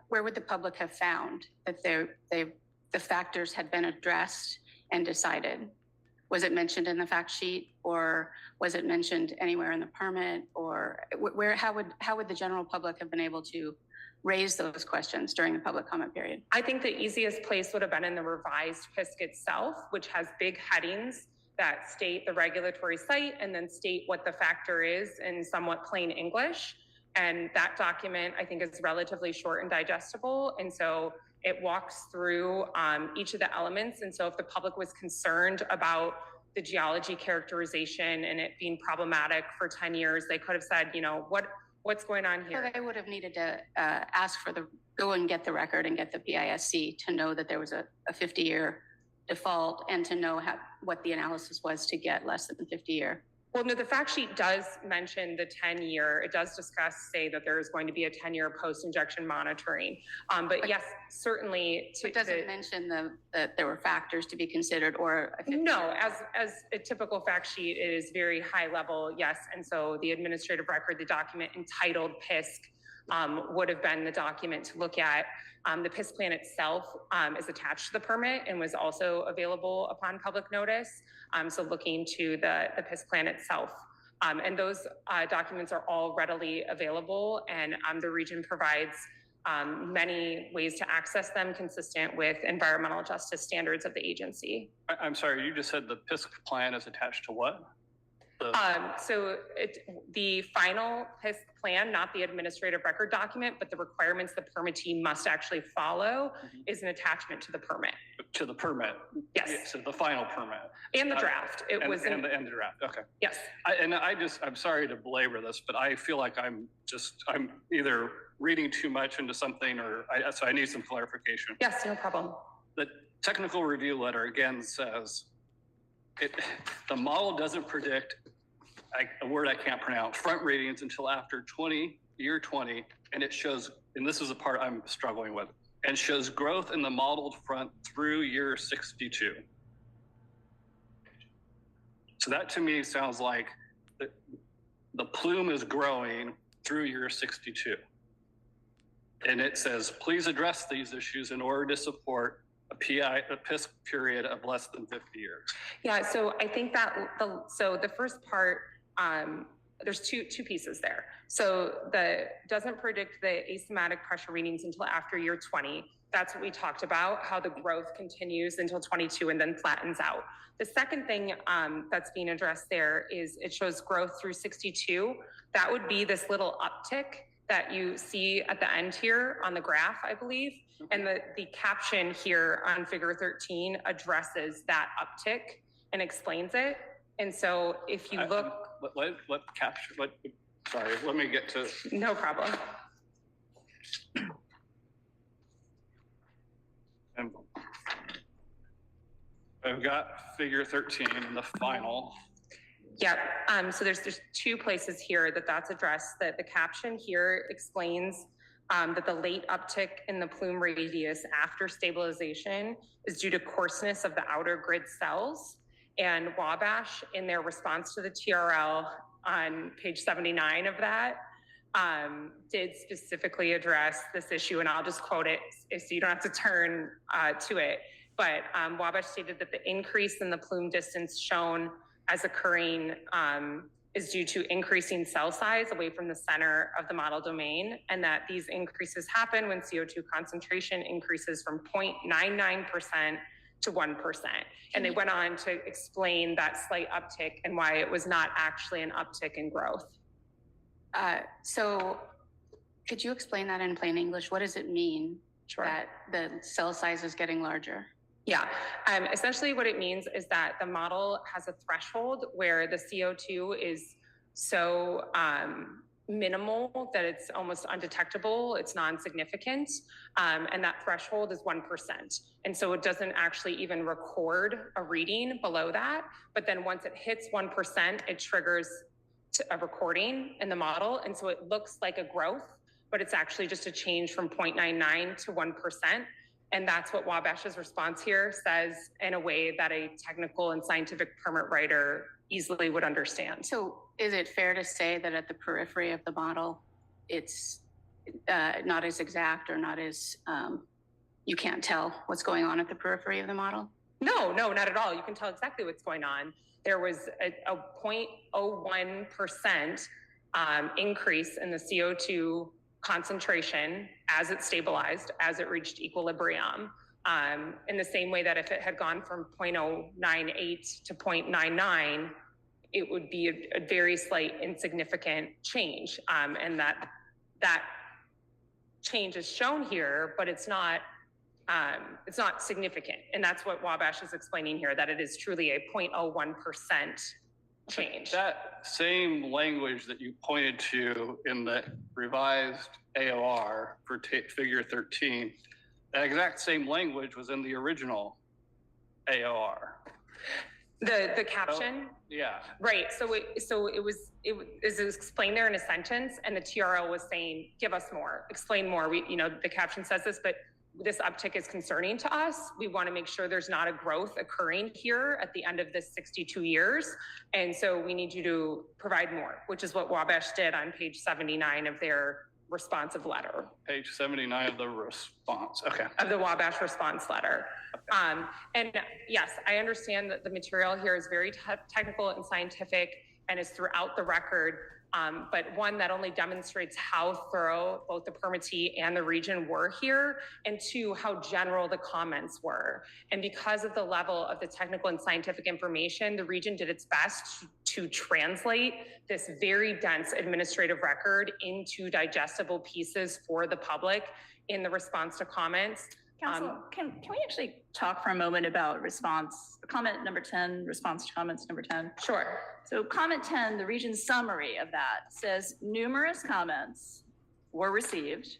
where would the public have found that the factors had been addressed and decided? Was it mentioned in the fact sheet, or was it mentioned anywhere in the permit, or where? How would the general public have been able to raise those questions during the public comment period? I think the easiest place would have been in the revised PISC itself, which has big headings that state the regulatory site and then state what the factor is in somewhat plain English. And that document, I think, is relatively short and digestible. And so it walks through each of the elements. And so if the public was concerned about the geology characterization and it being problematic for 10 years, they could have said, you know, what's going on here? So they would have needed to ask for go and get the record and get the PISC to know that there was a 50-year default and to know what the analysis was to get less than 50-year. Well, no, the fact sheet does mention the 10-year. It does say that there is going to be a 10-year post-injection monitoring. But yes, certainly. It doesn't mention that there were factors to be considered or a 50-year. No, as a typical fact sheet, it is very high level, yes. And so the administrative record, the document entitled PISC, would have been the document to look at. The PISC plan itself is attached to the permit and was also available upon public notice. So looking to the PISC plan itself. And those documents are all readily available, and the region provides many ways to access them consistent with environmental justice standards of the agency. I'm sorry, you just said the PISC plan is attached to what? So the final PISC plan, not the administrative record document, but the requirements the permittee must actually follow is an attachment to the permit. to the permit. Yes. To the final permit. And the draft. It was and the draft. Okay. Yes. I'm sorry to belabor this, but I feel like I'm either reading too much into something so I need some clarification. Yes, no problem. The technical review letter again says the model doesn't predict a word I can't pronounce, front readings until after year 20, and it shows, and this is the part I'm struggling with, and shows growth in the modeled front through year 62. So that to me sounds like the plume is growing through year 62. And it says, please address these issues in order to support a PIS period of less than 50 years. Yeah, so I think that the first part, there's two pieces there. So doesn't predict the asymptotic pressure readings until after year 20. That's what we talked about, how the growth continues until 22 and then flattens out. The second thing that's being addressed there is it shows growth through 62. That would be this little uptick that you see at the end here on the graph, I believe. And the caption here on figure 13 addresses that uptick and explains it. And so if you look... Sorry, let me get to... No problem. And I've got figure 13 in the final. Yeah, so there's two places here that's addressed. That the caption here explains that the late uptick in the plume radius after stabilization is due to coarseness of the outer grid cells. And Wabash, in their response to the TRL on page 79 of that, did specifically address this issue, and I'll just quote it so you don't have to turn to it. But Wabash stated that the increase in the plume distance shown as occurring is due to increasing cell size away from the center of the model domain, and that these increases happen when CO2 concentration increases from 0.99% to 1%. And they went on to explain that slight uptick and why it was not actually an uptick in growth. So could you explain that in plain English? What does it mean that the cell size is getting larger? Yeah, essentially what it means is that the model has a threshold where the CO2 is so minimal that it's almost undetectable, it's non-significant, and that threshold is 1%. And so it doesn't actually even record a reading below that, but then once it hits 1%, it triggers a recording in the model, and so it looks like a growth, but it's actually just a change from 0.99 to 1%. And that's what Wabash's response here says in a way that a technical and scientific permit writer easily would understand. So is it fair to say that at the periphery of the model, it's not as exact or not as, you can't tell what's going on at the periphery of the model? No, not at all. You can tell exactly what's going on. There was a 0.01% increase in the CO2 concentration as it stabilized, as it reached equilibrium, in the same way that if it had gone from 0.098 to 0.99, it would be a very slight insignificant change. And that change is shown here, but it's not significant. And that's what Wabash is explaining here, that it is truly a 0.01% change. That same language that you pointed to in the revised AOR for figure 13, that exact same language was in the original AOR. The caption? Yeah. Right. So it was explained there in a sentence, and the TRL was saying, give us more, explain more. The caption says this, but this uptick is concerning to us. We want to make sure there's not a growth occurring here at the end of this 62 years. And so we need you to provide more, which is what Wabash did on page 79 of their responsive letter. Page 79 of the response. Okay. Of the Wabash response letter. And yes, I understand that the material here is very technical and scientific and is throughout the record. But one, that only demonstrates how thorough both the permittee and the region were here, and two, how general the comments were. And because of the level of the technical and scientific information, the region did its best to translate this very dense administrative record into digestible pieces for the public in the response to comments. Council, can we actually talk for a moment about comment number 10, response to comments number 10? Sure. So comment 10, the region's summary of that says numerous comments were received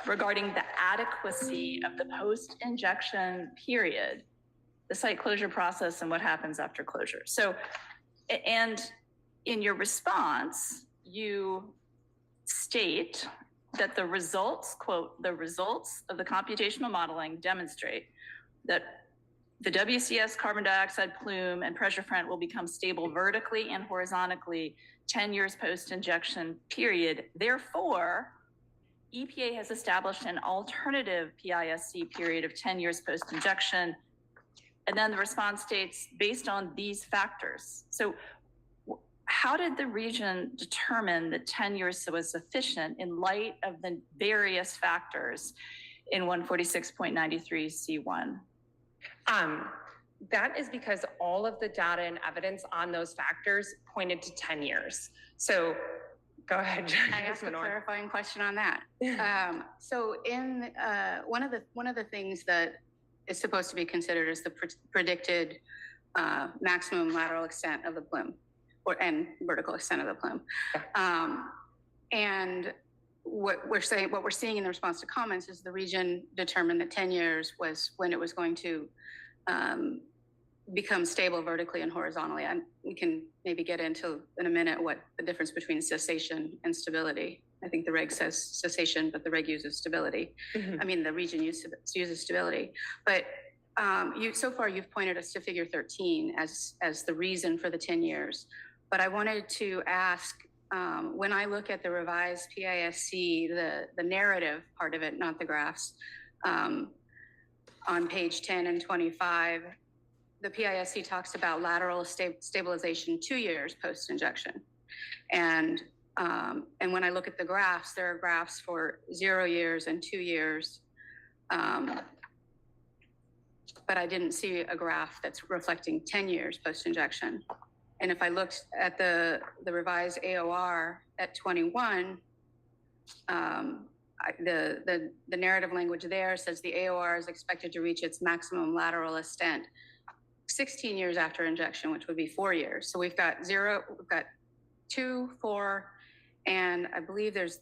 regarding the adequacy of the post-injection period, the site closure process, and what happens after closure. So, and in your response, you state that the results, quote, the results of the computational modeling demonstrate that the WCS carbon dioxide plume and pressure front will become stable vertically and horizontally 10 years post-injection period. Therefore, EPA has established an alternative PISC period of 10 years post-injection. And then the response states, based on these factors. So how did the region determine that 10 years was sufficient in light of the various factors in 146.93C1? That is because all of the data and evidence on those factors pointed to 10 years. So go ahead. I asked a clarifying question on that. So in one of the things that is supposed to be considered is the predicted maximum lateral extent of the plume, and vertical extent of the plume. And what we're seeing in the response to comments is the region determined that 10 years was when it was going to become stable vertically and horizontally. And we can maybe get into in a minute what the difference between cessation and stability. I think the reg says cessation, but the reg uses stability. I mean, the region uses stability. But so far you've pointed us to figure 13 as the reason for the 10 years. But I wanted to ask, when I look at the revised PISC, the narrative part of it, not the graphs, on page 10 and 25, the PISC talks about lateral stabilization 2 years post-injection. And when I look at the graphs, there are graphs for 0 years and 2 years. But I didn't see a graph that's reflecting 10 years post-injection. And if I looked at the revised AOR at 21, the narrative language there says the AOR is expected to reach its maximum lateral extent 16 years after injection, which would be 4 years. So we've got 0, we've got 2, 4, and I believe there's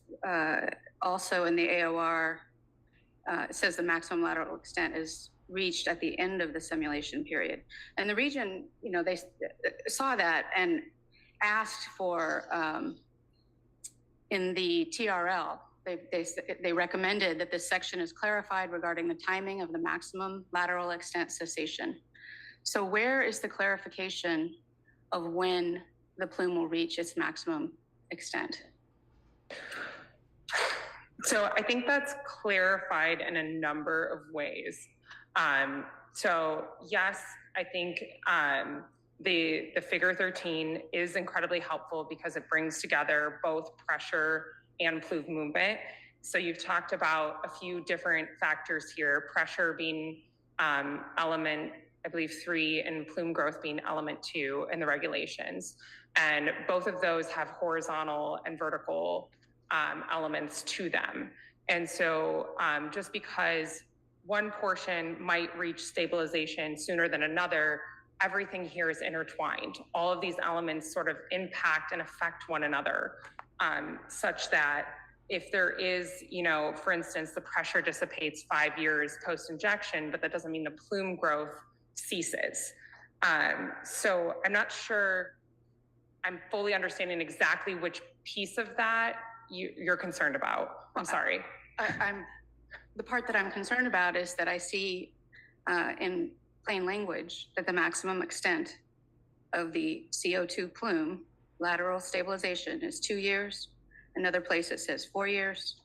also in the AOR, it says the maximum lateral extent is reached at the end of the simulation period. And the region, they saw that and asked for, in the TRL, they recommended that this section is clarified regarding the timing of the maximum lateral extent cessation. So where is the clarification of when the plume will reach its maximum extent? So I think that's clarified in a number of ways. So yes, I think the figure 13 is incredibly helpful because it brings together both pressure and plume movement. So you've talked about a few different factors here, pressure being element, I believe 3, and plume growth being element 2 in the regulations. And both of those have horizontal and vertical elements to them. And so just because one portion might reach stabilization sooner than another, everything here is intertwined. All of these elements sort of impact and affect one another, such that if there is, for instance, the pressure dissipates 5 years post-injection, but that doesn't mean the plume growth ceases. So I'm not sure I'm fully understanding exactly which piece of that you're concerned about. I'm sorry. The part that I'm concerned about is that I see in plain language that the maximum extent of the CO2 plume lateral stabilization is 2 years. Another place it says 4 years.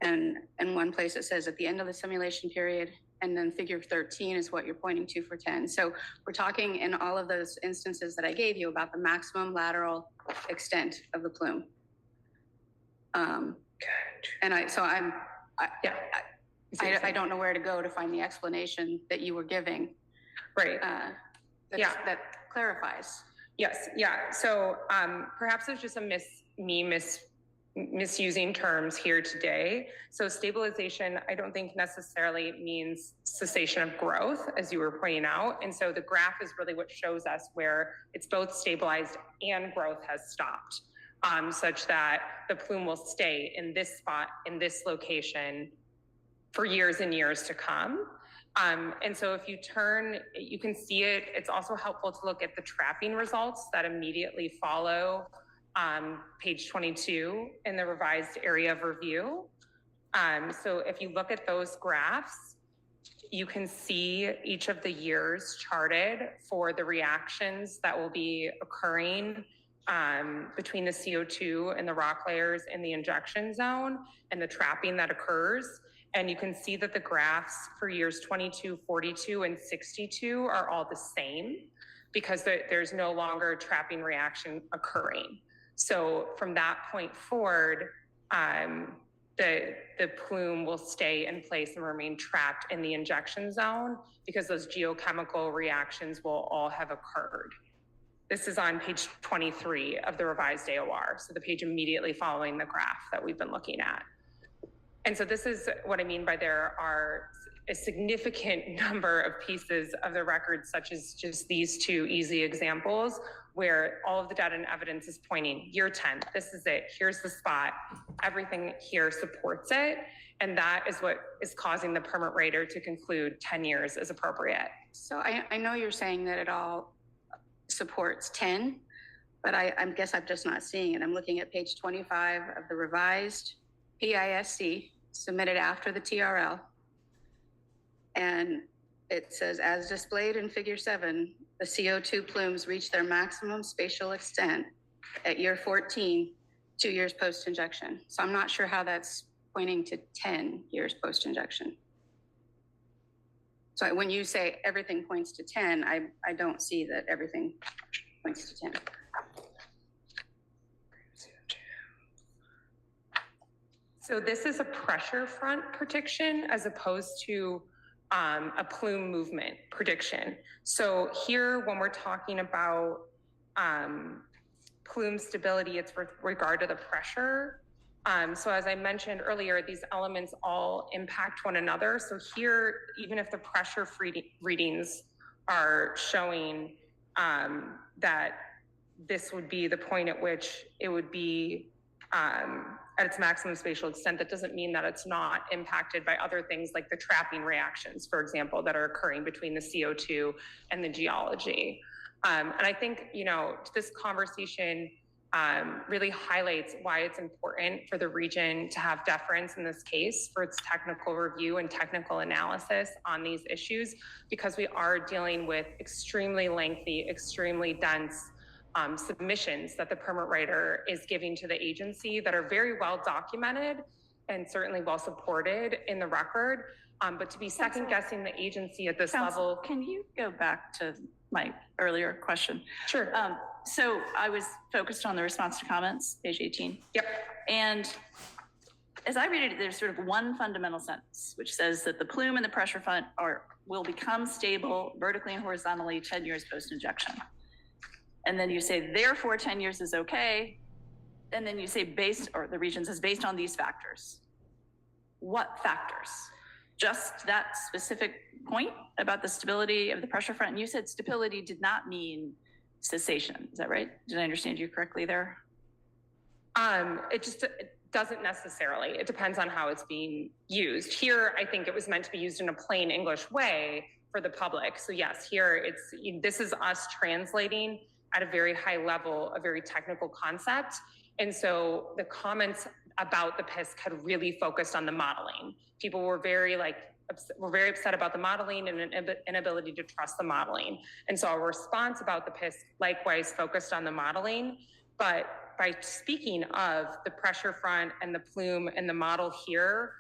And one place it says at the end of the simulation period. And then figure 13 is what you're pointing to for 10. So we're talking in all of those instances that I gave you about the maximum lateral extent of the plume. And I don't know where to go to find the explanation that you were giving. Right. That clarifies. Yes. Yeah. So perhaps it's just me misusing terms here today. So stabilization, I don't think necessarily means cessation of growth, as you were pointing out. And so the graph is really what shows us where it's both stabilized and growth has stopped, such that the plume will stay in this spot, in this location for years and years to come. And so if you turn, you can see it. It's also helpful to look at the trapping results that immediately follow page 22 in the revised area of review. So if you look at those graphs, you can see each of the years charted for the reactions that will be occurring between the CO2 and the rock layers in the injection zone and the trapping that occurs. And you can see that the graphs for years 22, 42, and 62 are all the same because there's no longer a trapping reaction occurring. So from that point forward, the plume will stay in place and remain trapped in the injection zone because those geochemical reactions will all have occurred. This is on page 23 of the revised AOR, so the page immediately following the graph that we've been looking at. And so this is what I mean by there are a significant number of pieces of the record, such as just these two easy examples, where all of the data and evidence is pointing year 10, this is it, here's the spot, everything here supports it. And that is what is causing the permit rater to conclude 10 years is appropriate. So I know you're saying that it all supports 10, but I guess I'm just not seeing it. I'm looking at page 25 of the revised PISC submitted after the TRL. And it says, as displayed in figure 7, the CO2 plumes reach their maximum spatial extent at year 14, 2 years post-injection. So I'm not sure how that's pointing to 10 years post-injection. So when you say everything points to 10, I don't see that everything points to 10. So this is a pressure front prediction as opposed to a plume movement prediction. So here, when we're talking about plume stability, it's with regard to the pressure. So as I mentioned earlier, these elements all impact one another. So here, even if the pressure readings are showing that this would be the point at which it would be at its maximum spatial extent, that doesn't mean that it's not impacted by other things like the trapping reactions, for example, that are occurring between the CO2 and the geology. And I think, you know, this conversation really highlights why it's important for the region to have deference in this case for its technical review and technical analysis on these issues, because we are dealing with extremely lengthy, extremely dense submissions that the permit writer is giving to the agency that are very well documented and certainly well supported in the record. But to be second guessing the agency at this level. Can you go back to my earlier question? Sure. So I was focused on the response to comments, page 18. Yep. And as I read it, there's sort of one fundamental sentence, which says that the plume and the pressure front will become stable vertically and horizontally 10 years post-injection. And then you say, therefore, 10 years is okay. And then you say the region says based on these factors. What factors? Just that specific point about the stability of the pressure front? And you said stability did not mean cessation. Is that right? Did I understand you correctly there? It doesn't necessarily. It depends on how it's being used. Here, I think it was meant to be used in a plain English way for the public. So yes, here this is us translating at a very high level, a very technical concept. And so the comments about the PISC had really focused on the modeling. People were very upset about the modeling and an inability to trust the modeling. And so our response about the PISC likewise focused on the modeling. But by speaking of the pressure front and the plume and the model here,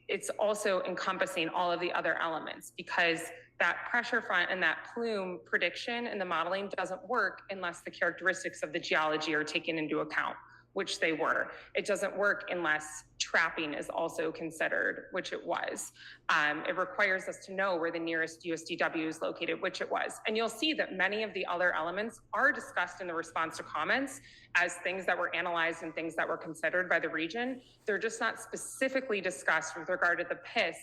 it's also encompassing all of the other elements, because that pressure front and that plume prediction and the modeling doesn't work unless the characteristics of the geology are taken into account. which they were. It doesn't work unless trapping is also considered, which it was. It requires us to know where the nearest USDW is located, which it was. And you'll see that many of the other elements are discussed in the response to comments as things that were analyzed and things that were considered by the region. They're just not specifically discussed with regard to the PISC,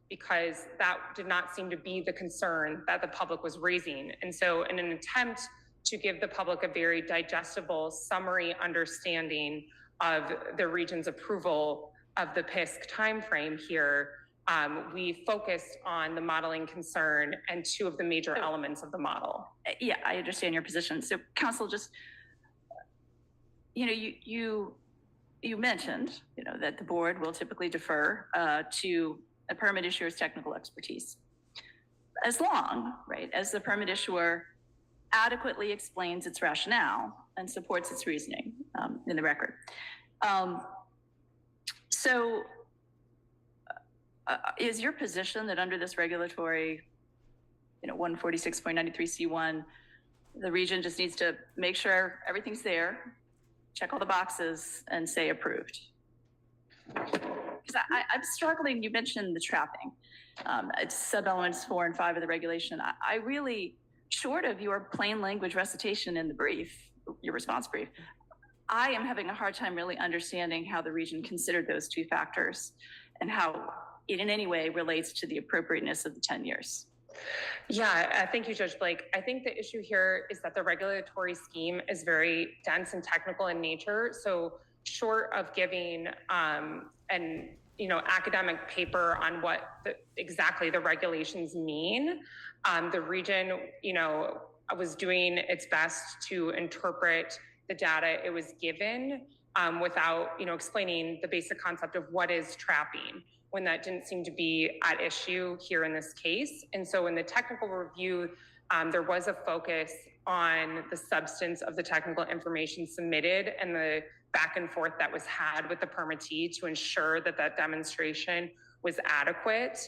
because that did not seem to be the concern that the public was raising. And so in an attempt to give the public a very digestible summary understanding of the region's approval of the PISC timeframe here, we focused on the modeling concern and two of the major elements of the model. Yeah, I understand your position. So council, just, you mentioned, that the board will typically defer to a permit issuer's technical expertise, as long, right, as the permit issuer adequately explains its rationale and supports its reasoning in the record. So is your position that under this regulatory, 146.93C1, the region just needs to make sure everything's there, check all the boxes, and say approved? Because I'm struggling. You mentioned the trapping. It's sub-elements 4 and 5 of the regulation. I really, short of your plain language recitation in the brief, your response brief, I am having a hard time really understanding how the region considered those two factors and how it in any way relates to the appropriateness of the 10 years. Yeah, thank you, Judge Blake. I think the issue here is that the regulatory scheme is very dense and technical in nature. So short of giving an academic paper on what exactly the regulations mean, the region was doing its best to interpret the data it was given without explaining the basic concept of what is trapping, when that didn't seem to be at issue here in this case. And so in the technical review, there was a focus on the substance of the technical information submitted and the back and forth that was had with the permittee to ensure that that demonstration was adequate.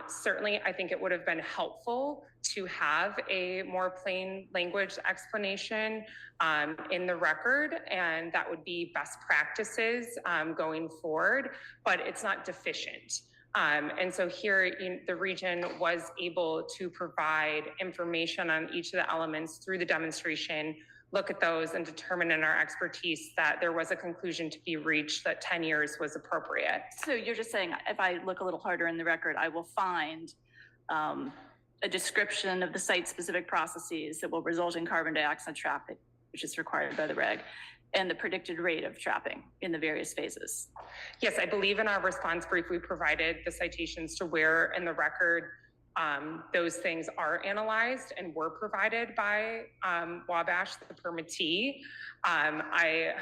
Certainly, I think it would have been helpful to have a more plain language explanation in the record, and that would be best practices going forward, but it's not deficient. And so here, the region was able to provide information on each of the elements through the demonstration, look at those and determine in our expertise that there was a conclusion to be reached that 10 years was appropriate. So you're just saying, if I look a little harder in the record, I will find a description of the site-specific processes that will result in carbon dioxide trapping, which is required by the reg, and the predicted rate of trapping in the various phases. Yes, I believe in our response brief, we provided the citations to where in the record those things are analyzed and were provided by Wabash, the permittee. I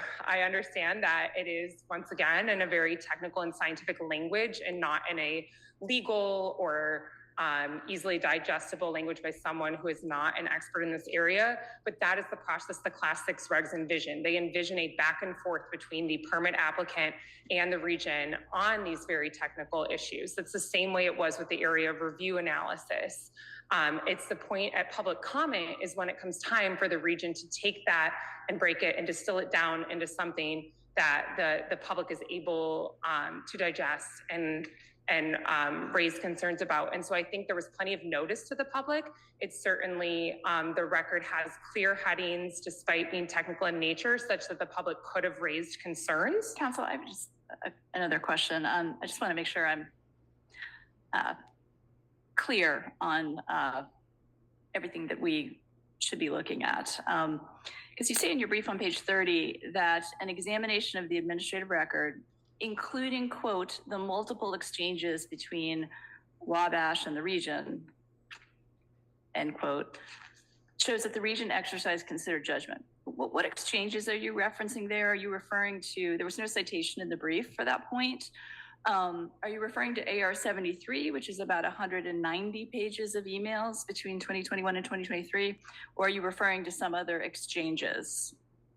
understand that it is, once again, in a very technical and scientific language and not in a legal or easily digestible language by someone who is not an expert in this area, but that is the process the Class 6 regs envision. They envision a back and forth between the permit applicant and the region on these very technical issues. That's the same way it was with the area of review analysis. It's the point at public comment is when it comes time for the region to take that and break it and distill it down into something that the public is able to digest and raise concerns about. And so I think there was plenty of notice to the public. It's certainly, the record has clear headings despite being technical in nature, such that the public could have raised concerns. Council, I have just another question. I just want to make sure I'm clear on everything that we should be looking at. Because you say in your brief on page 30 that an examination of the administrative record, including, quote, the multiple exchanges between Wabash and the region, end quote, shows that the region exercised considered judgment. What exchanges are you referencing there? Are you referring to, there was no citation in the brief for that point. Are you referring to AR 73, which is about 190 pages of emails between 2021 and 2023? Or are you referring to some other exchanges?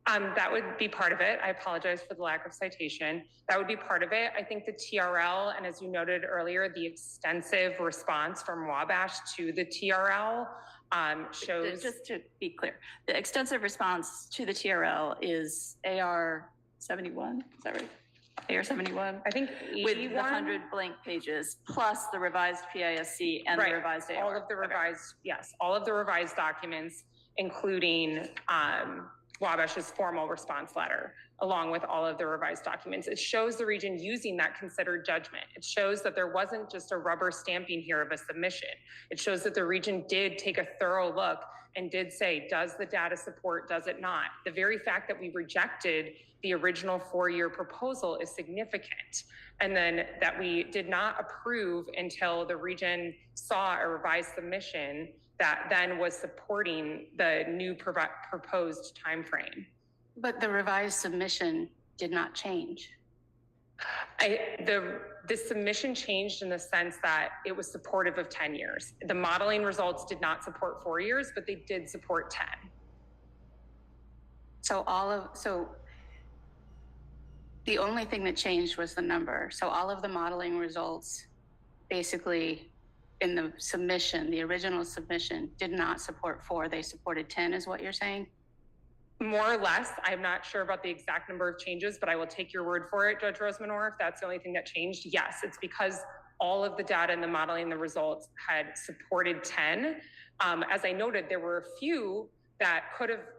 That would be part of it. I apologize for the lack of citation. That would be part of it. I think the TRL, and as you noted earlier, the extensive response from Wabash to the TRL shows... Just to be clear, the extensive response to the TRL is AR 71, is that right? AR 71? I think With the 81. 100 blank pages, plus the revised PISC and the Right, revised AR. all of the revised, yes, all of the revised documents, including Wabash's formal response letter, along with all of the revised documents. It shows the region using that considered judgment. It shows that there wasn't just a rubber stamping here of a submission. It shows that the region did take a thorough look and did say, does the data support, does it not? The very fact that we rejected the original 4-year proposal is significant. And then that we did not approve until the region saw a revised submission that then was supporting the new proposed timeframe. But the revised submission did not change. The submission changed in the sense that it was supportive of 10 years. The modeling results did not support 4 years, but they did support 10. So the only thing that changed was the number. So all of the modeling results basically in the submission, the original submission, did not support 4. They supported 10 is what you're saying? More or less. I'm not sure about the exact number of changes, but I will take your word for it, Judge Rosemanor, if that's the only thing that changed. Yes, it's because all of the data and the modeling, the results had supported 10. As I noted, there were a few that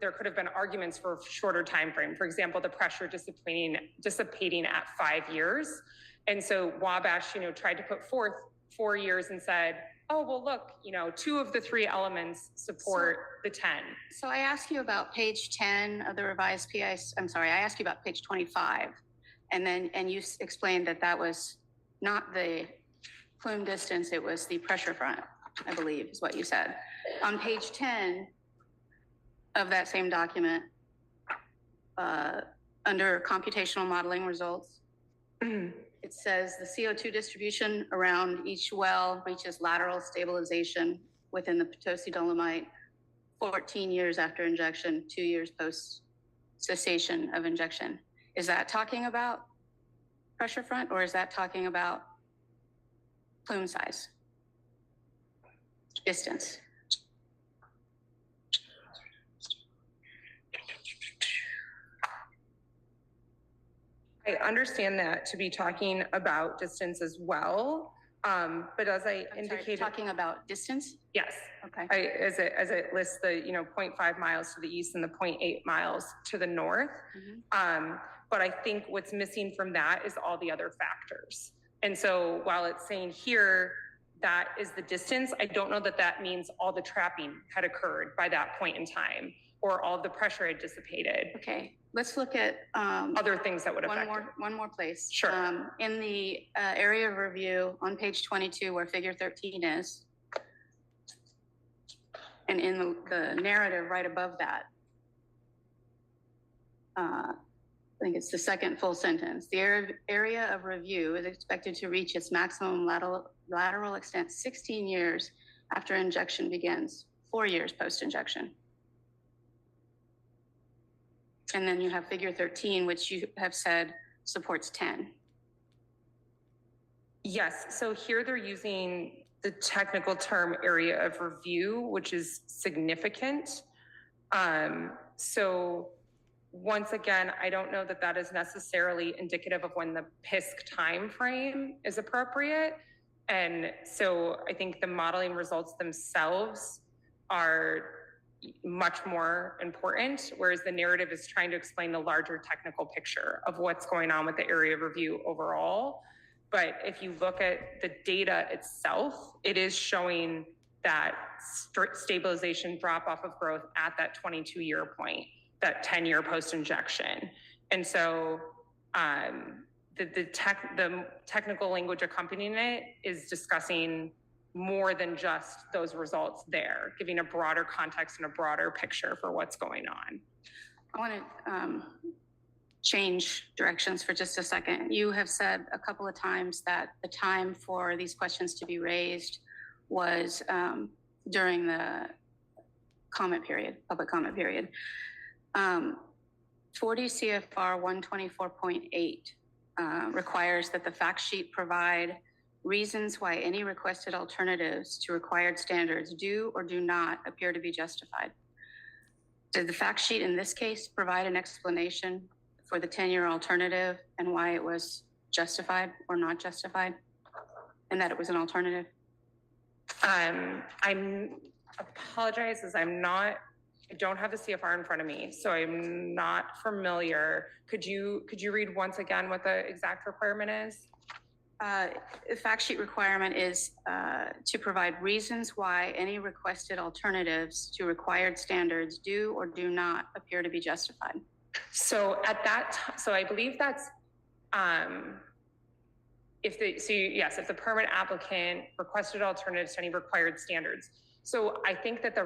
there could have been arguments for a shorter time frame. For example, the pressure dissipating at 5 years. And so Wabash, tried to put forth 4 years and said, oh, well, look, 2 of the 3 elements support the 10. So I asked you about page 10 of the revised PIS. I'm sorry, I asked you about page 25. And you explained that was not the plume distance, it was the pressure front, I believe is what you said. On page 10 of that same document, under computational modeling results, it says the CO2 distribution around each well reaches lateral stabilization within the Potosi Dolomite 14 years after injection, 2 years post cessation of injection. Is that talking about pressure front or is that talking about plume size? Distance? I understand that to be talking about distance as well. But as I indicated, talking about distance? yes. Okay. As it lists the 0.5 miles to the east and the 0.8 miles to the north. But I think what's missing from that is all the other factors. And so while it's saying here that is the distance, I don't know that means all the trapping had occurred by that point in time or all the pressure had dissipated. Okay. Let's look at other things that would affect one more place. Sure. In the area of review on page 22, where figure 13 is, and in the narrative right above that, I think it's the second full sentence. The area of review is expected to reach its maximum lateral extent 16 years after injection begins, 4 years post-injection. And then you have figure 13, which you have said supports 10. Yes, so here they're using the technical term area of review, which is significant. So once again, I don't know that is necessarily indicative of when the PISC timeframe is appropriate. And so I think the modeling results themselves are much more important, whereas the narrative is trying to explain the larger technical picture of what's going on with the area of review overall. But if you look at the data itself, it is showing that stabilization drop off of growth at that 22-year point, that 10-year post-injection. And so the technical language accompanying it is discussing more than just those results there, giving a broader context and a broader picture for what's going on. I want to change directions for just a second. You have said a couple of times that the time for these questions to be raised was during the comment period, public comment period. 40 CFR 124.8 requires that the fact sheet provide reasons why any requested alternatives to required standards do or do not appear to be justified. Did the fact sheet in this case provide an explanation for the 10-year alternative and why it was justified or not justified, and that it was an alternative? I'm apologize as I don't have the CFR in front of me, so I'm not familiar. Could you read once again what the exact requirement is? The fact sheet requirement is to provide reasons why any requested alternatives to required standards do or do not appear to be justified. So at that time, so I believe that's if the permit applicant requested alternatives to any required standards. So I think that the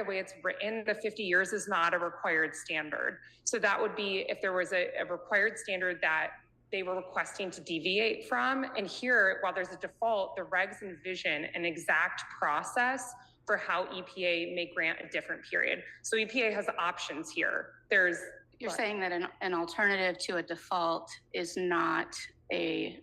way it's written, the 50 years is not a required standard. So that would be if there was a required standard that they were requesting to deviate from. And here, while there's a default, the regs envision an exact process for how EPA may grant a different period. So EPA has options here. You're saying that an alternative to a default is not a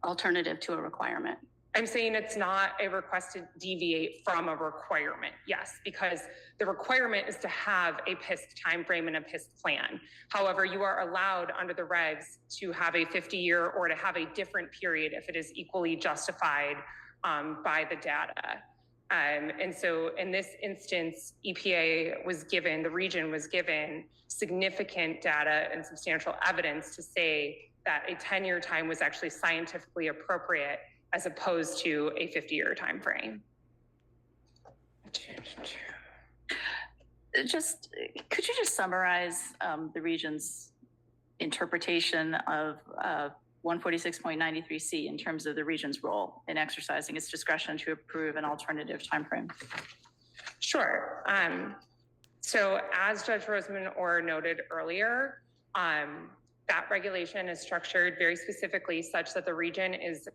alternative to a requirement. I'm saying it's not a request to deviate from a requirement, yes, because the requirement is to have a PISC timeframe and a PISC plan. However, you are allowed under the regs to have a 50-year or to have a different period if it is equally justified by the data. And so in this instance, EPA was given, the region was given significant data and substantial evidence to say that a 10-year time was actually scientifically appropriate as opposed to a 50-year time frame. Could you just summarize the region's interpretation of 146.93C in terms of the region's role in exercising its discretion to approve an alternative timeframe? Sure. So as Judge Roseman-Orr noted earlier, that regulation is structured very specifically such that the region is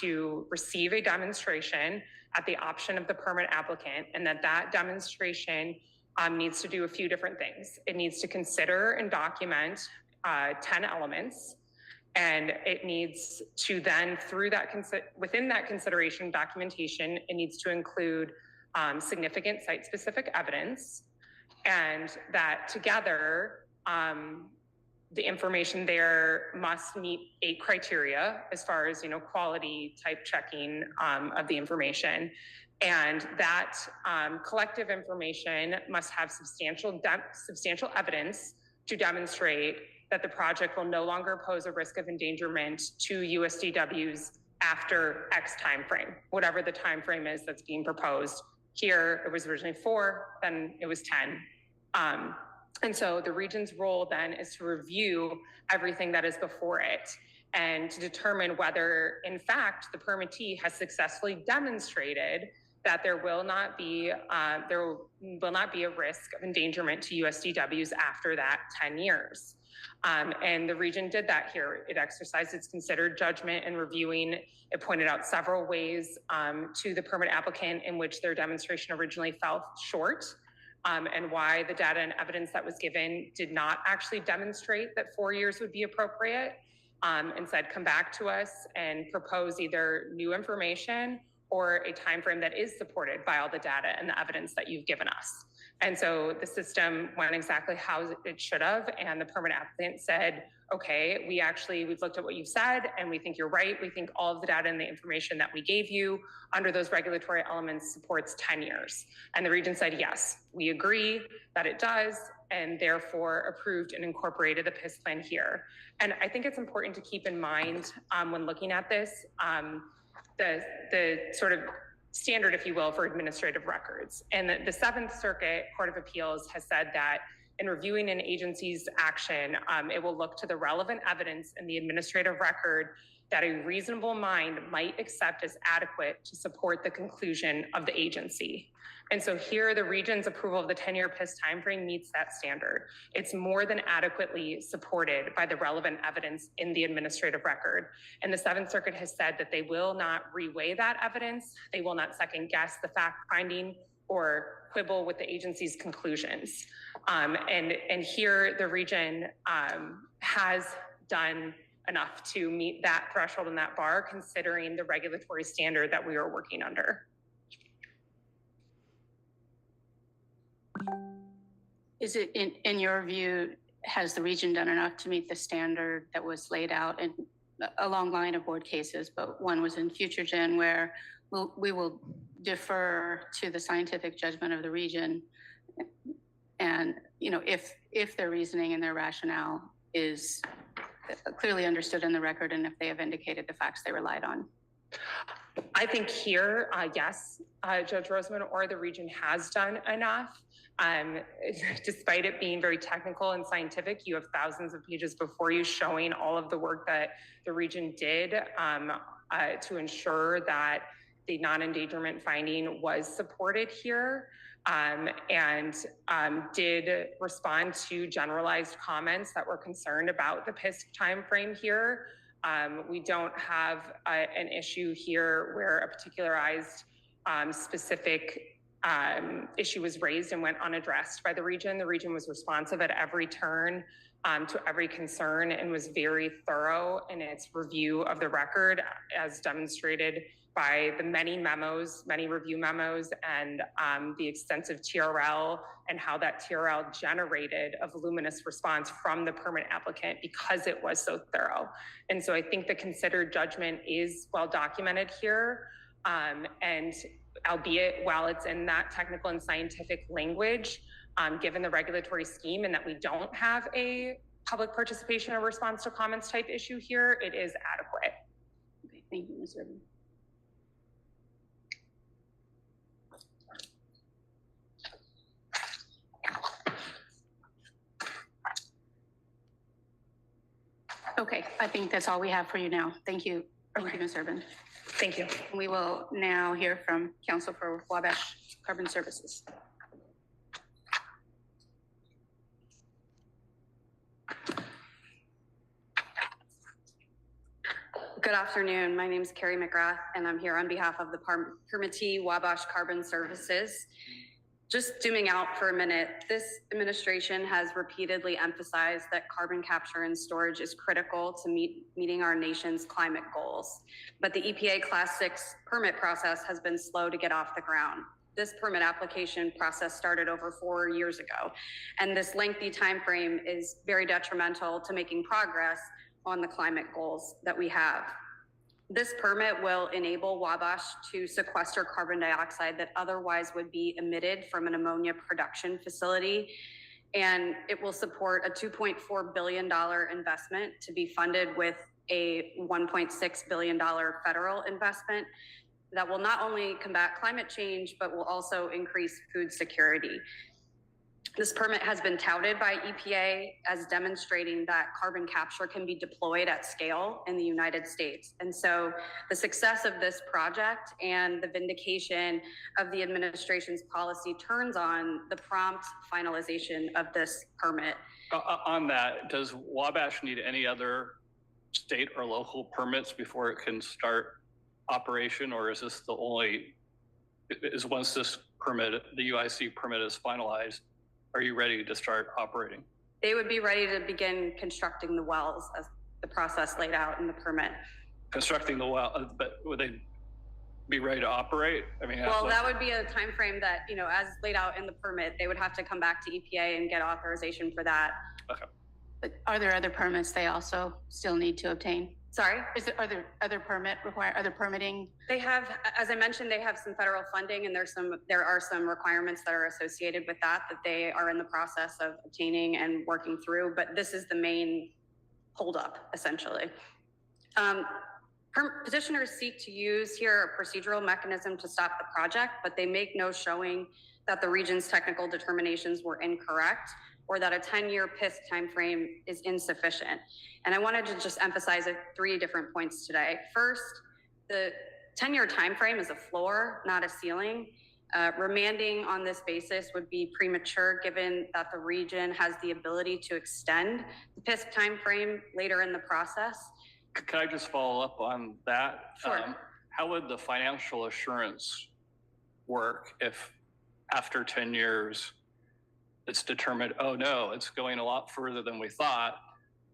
to receive a demonstration at the option of the permit applicant, and that demonstration needs to do a few different things. It needs to consider and document 10 elements, and it needs to then, within that consideration documentation, it needs to include significant site-specific evidence, and that together, the information there must meet 8 criteria as far as, quality type checking of the information. And that collective information must have substantial evidence to demonstrate that the project will no longer pose a risk of endangerment to USDWs after X timeframe, whatever the timeframe is that's being proposed. Here, it was originally 4, then it was 10. And so the region's role then is to review everything that is before it and to determine whether, in fact, the permittee has successfully demonstrated that there will not be a risk of endangerment to USDWs after that 10 years. And the region did that here. It exercised its considered judgment in reviewing. It pointed out several ways to the permit applicant in which their demonstration originally fell short. And why the data and evidence that was given did not actually demonstrate that 4 years would be appropriate, and said, come back to us and propose either new information or a timeframe that is supported by all the data and the evidence that you've given us. And so the system went exactly how it should have, and the permit applicant said, okay, we've looked at what you've said, and we think you're right. We think all of the data and the information that we gave you under those regulatory elements supports 10 years. And the region said, yes, we agree that it does, and therefore approved and incorporated the PISC plan here. And I think it's important to keep in mind when looking at this, the sort of standard, if you will, for administrative records. And the Seventh Circuit Court of Appeals has said that in reviewing an agency's action, it will look to the relevant evidence in the administrative record that a reasonable mind might accept as adequate to support the conclusion of the agency. And so here, the region's approval of the 10-year PISC timeframe meets that standard. It's more than adequately supported by the relevant evidence in the administrative record. And the Seventh Circuit has said that they will not reweigh that evidence. They will not second guess the fact finding or quibble with the agency's conclusions. And here, the region has done enough to meet that threshold and that bar, considering the regulatory standard that we are working under. Is it, in your view, has the region done enough to meet the standard that was laid out in a long line of board cases, but one was in Future Gen where we will defer to the scientific judgment of the region. And, if their reasoning and their rationale is clearly understood in the record and if they have indicated the facts they relied on. I think here, yes, Judge Roseman or the region has done enough. Despite it being very technical and scientific, you have thousands of pages before you showing all of the work that the region did to ensure that the non-endangerment finding was supported here, and did respond to generalized comments that were concerned about the PISC timeframe here. We don't have an issue here where a particularized specific issue was raised and went unaddressed by the region. The region was responsive at every turn to every concern and was very thorough in its review of the record, as demonstrated by the many memos, many review memos, and the extensive TRL and how that TRL generated a voluminous response from the permit applicant because it was so thorough. And so I think the considered judgment is well documented here. And albeit while it's in that technical and scientific language, given the regulatory scheme and that we don't have a public participation or response to comments type issue here, it is adequate. Okay, thank you, Ms. Rubin. Okay, I think that's all we have for you now. Thank you. Thank you, Ms. Urban. Thank you. We will now hear from Counsel for Wabash Carbon Services. Good afternoon. My name is Carrie McGrath, and I'm here on behalf of the permittee Wabash Carbon Services. Just zooming out for a minute, this administration has repeatedly emphasized that carbon capture and storage is critical to meeting our nation's climate goals. But the EPA Class 6 permit process has been slow to get off the ground. This permit application process started over 4 years ago, and this lengthy time frame is very detrimental to making progress on the climate goals that we have. This permit will enable Wabash to sequester carbon dioxide that otherwise would be emitted from an ammonia production facility. And it will support a $2.4 billion investment to be funded with a $1.6 billion federal investment that will not only combat climate change, but will also increase food security. This permit has been touted by EPA as demonstrating that carbon capture can be deployed at scale in the United States. And so the success of this project and the vindication of the administration's policy turns on the prompt finalization of this permit. On that, does Wabash need any other state or local permits before it can start operation, or is this the only, once this permit, the UIC permit is finalized, are you ready to start operating? They would be ready to begin constructing the wells as the process laid out in the permit. Constructing the well, but would they be ready to operate? I mean, well, that would be a time frame that, as laid out in the permit, they would have to come back to EPA and get authorization for that. Okay. But are there other permits they also still need to obtain? Sorry? Are there other permitting? They have, as I mentioned, they have some federal funding, and there are some requirements that are associated with that they are in the process of obtaining and working through, but this is the main holdup, essentially. Petitioners seek to use here a procedural mechanism to stop the project, but they make no showing that the region's technical determinations were incorrect or that a 10-year PISC timeframe is insufficient. And I wanted to just emphasize 3 different points today. First, the 10-year timeframe is a floor, not a ceiling. Remanding on this basis would be premature given that the region has the ability to extend the PISC timeframe later in the process. Can I just follow up on that? Sure. How would the financial assurance work if after 10 years, it's determined, oh no, it's going a lot further than we thought.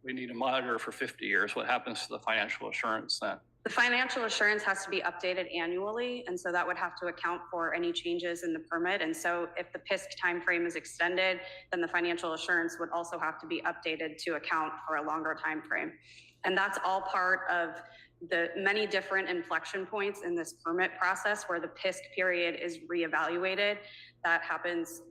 We need to monitor for 50 years. What happens to the financial assurance then? The financial assurance has to be updated annually, and so that would have to account for any changes in the permit. And so if the PISC timeframe is extended, then the financial assurance would also have to be updated to account for a longer timeframe. And that's all part of the many different inflection points in this permit process where the PISC period is reevaluated. That happens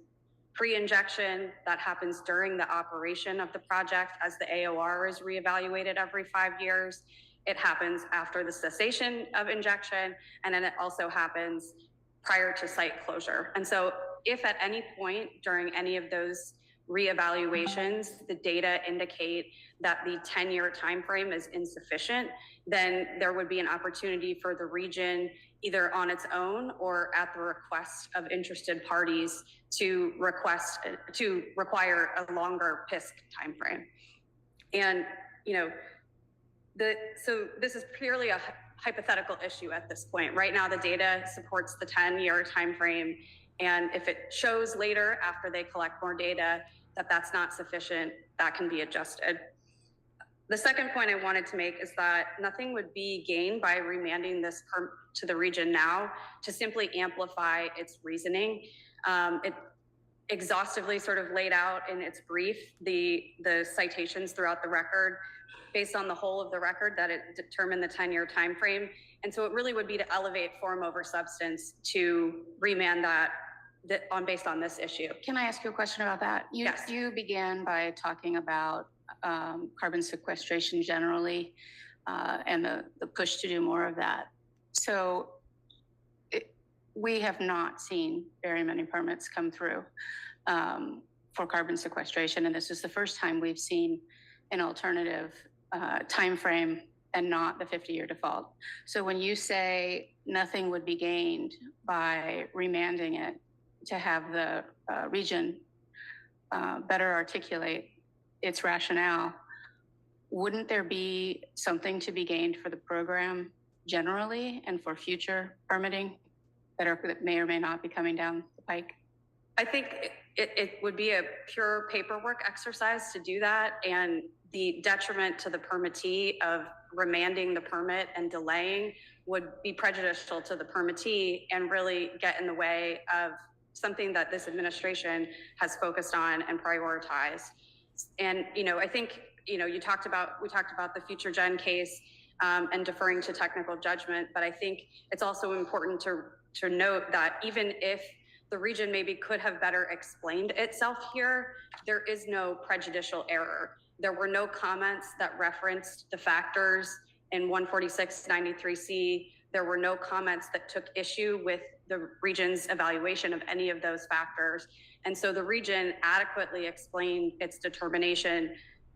pre-injection, that happens during the operation of the project as the AOR is reevaluated every 5 years. It happens after the cessation of injection, and then it also happens prior to site closure. And so if at any point during any of those reevaluations, the data indicate that the 10-year timeframe is insufficient, then there would be an opportunity for the region, either on its own or at the request of interested parties, to require a longer PISC timeframe. And, you know, so this is purely a hypothetical issue at this point. Right now, the data supports the 10-year timeframe, and if it shows later after they collect more data that that's not sufficient, that can be adjusted. The second point I wanted to make is that nothing would be gained by remanding this to the region now to simply amplify its reasoning. It exhaustively sort of laid out in its brief the citations throughout the record based on the whole of the record that it determined the 10-year timeframe. And so it really would be to elevate form over substance to remand that based on this issue. Can I ask you a question about that? Yes. You began by talking about carbon sequestration generally and the push to do more of that. So we have not seen very many permits come through for carbon sequestration, and this is the first time we've seen an alternative time frame and not the 50-year default. So when you say nothing would be gained by remanding it to have the region better articulate its rationale, wouldn't there be something to be gained for the program generally and for future permitting that may or may not be coming down the pike? I think it would be a pure paperwork exercise to do that, and the detriment to the permittee of remanding the permit and delaying would be prejudicial to the permittee and really get in the way of something that this administration has focused on and prioritized. And, you know, I think, you know, we talked about the future gen case and deferring to technical judgment, but I think it's also important to note that even if the region maybe could have better explained itself here, there is no prejudicial error. There were no comments that referenced the factors in 14693C. There were no comments that took issue with the region's evaluation of any of those factors. And so the region adequately explained its determination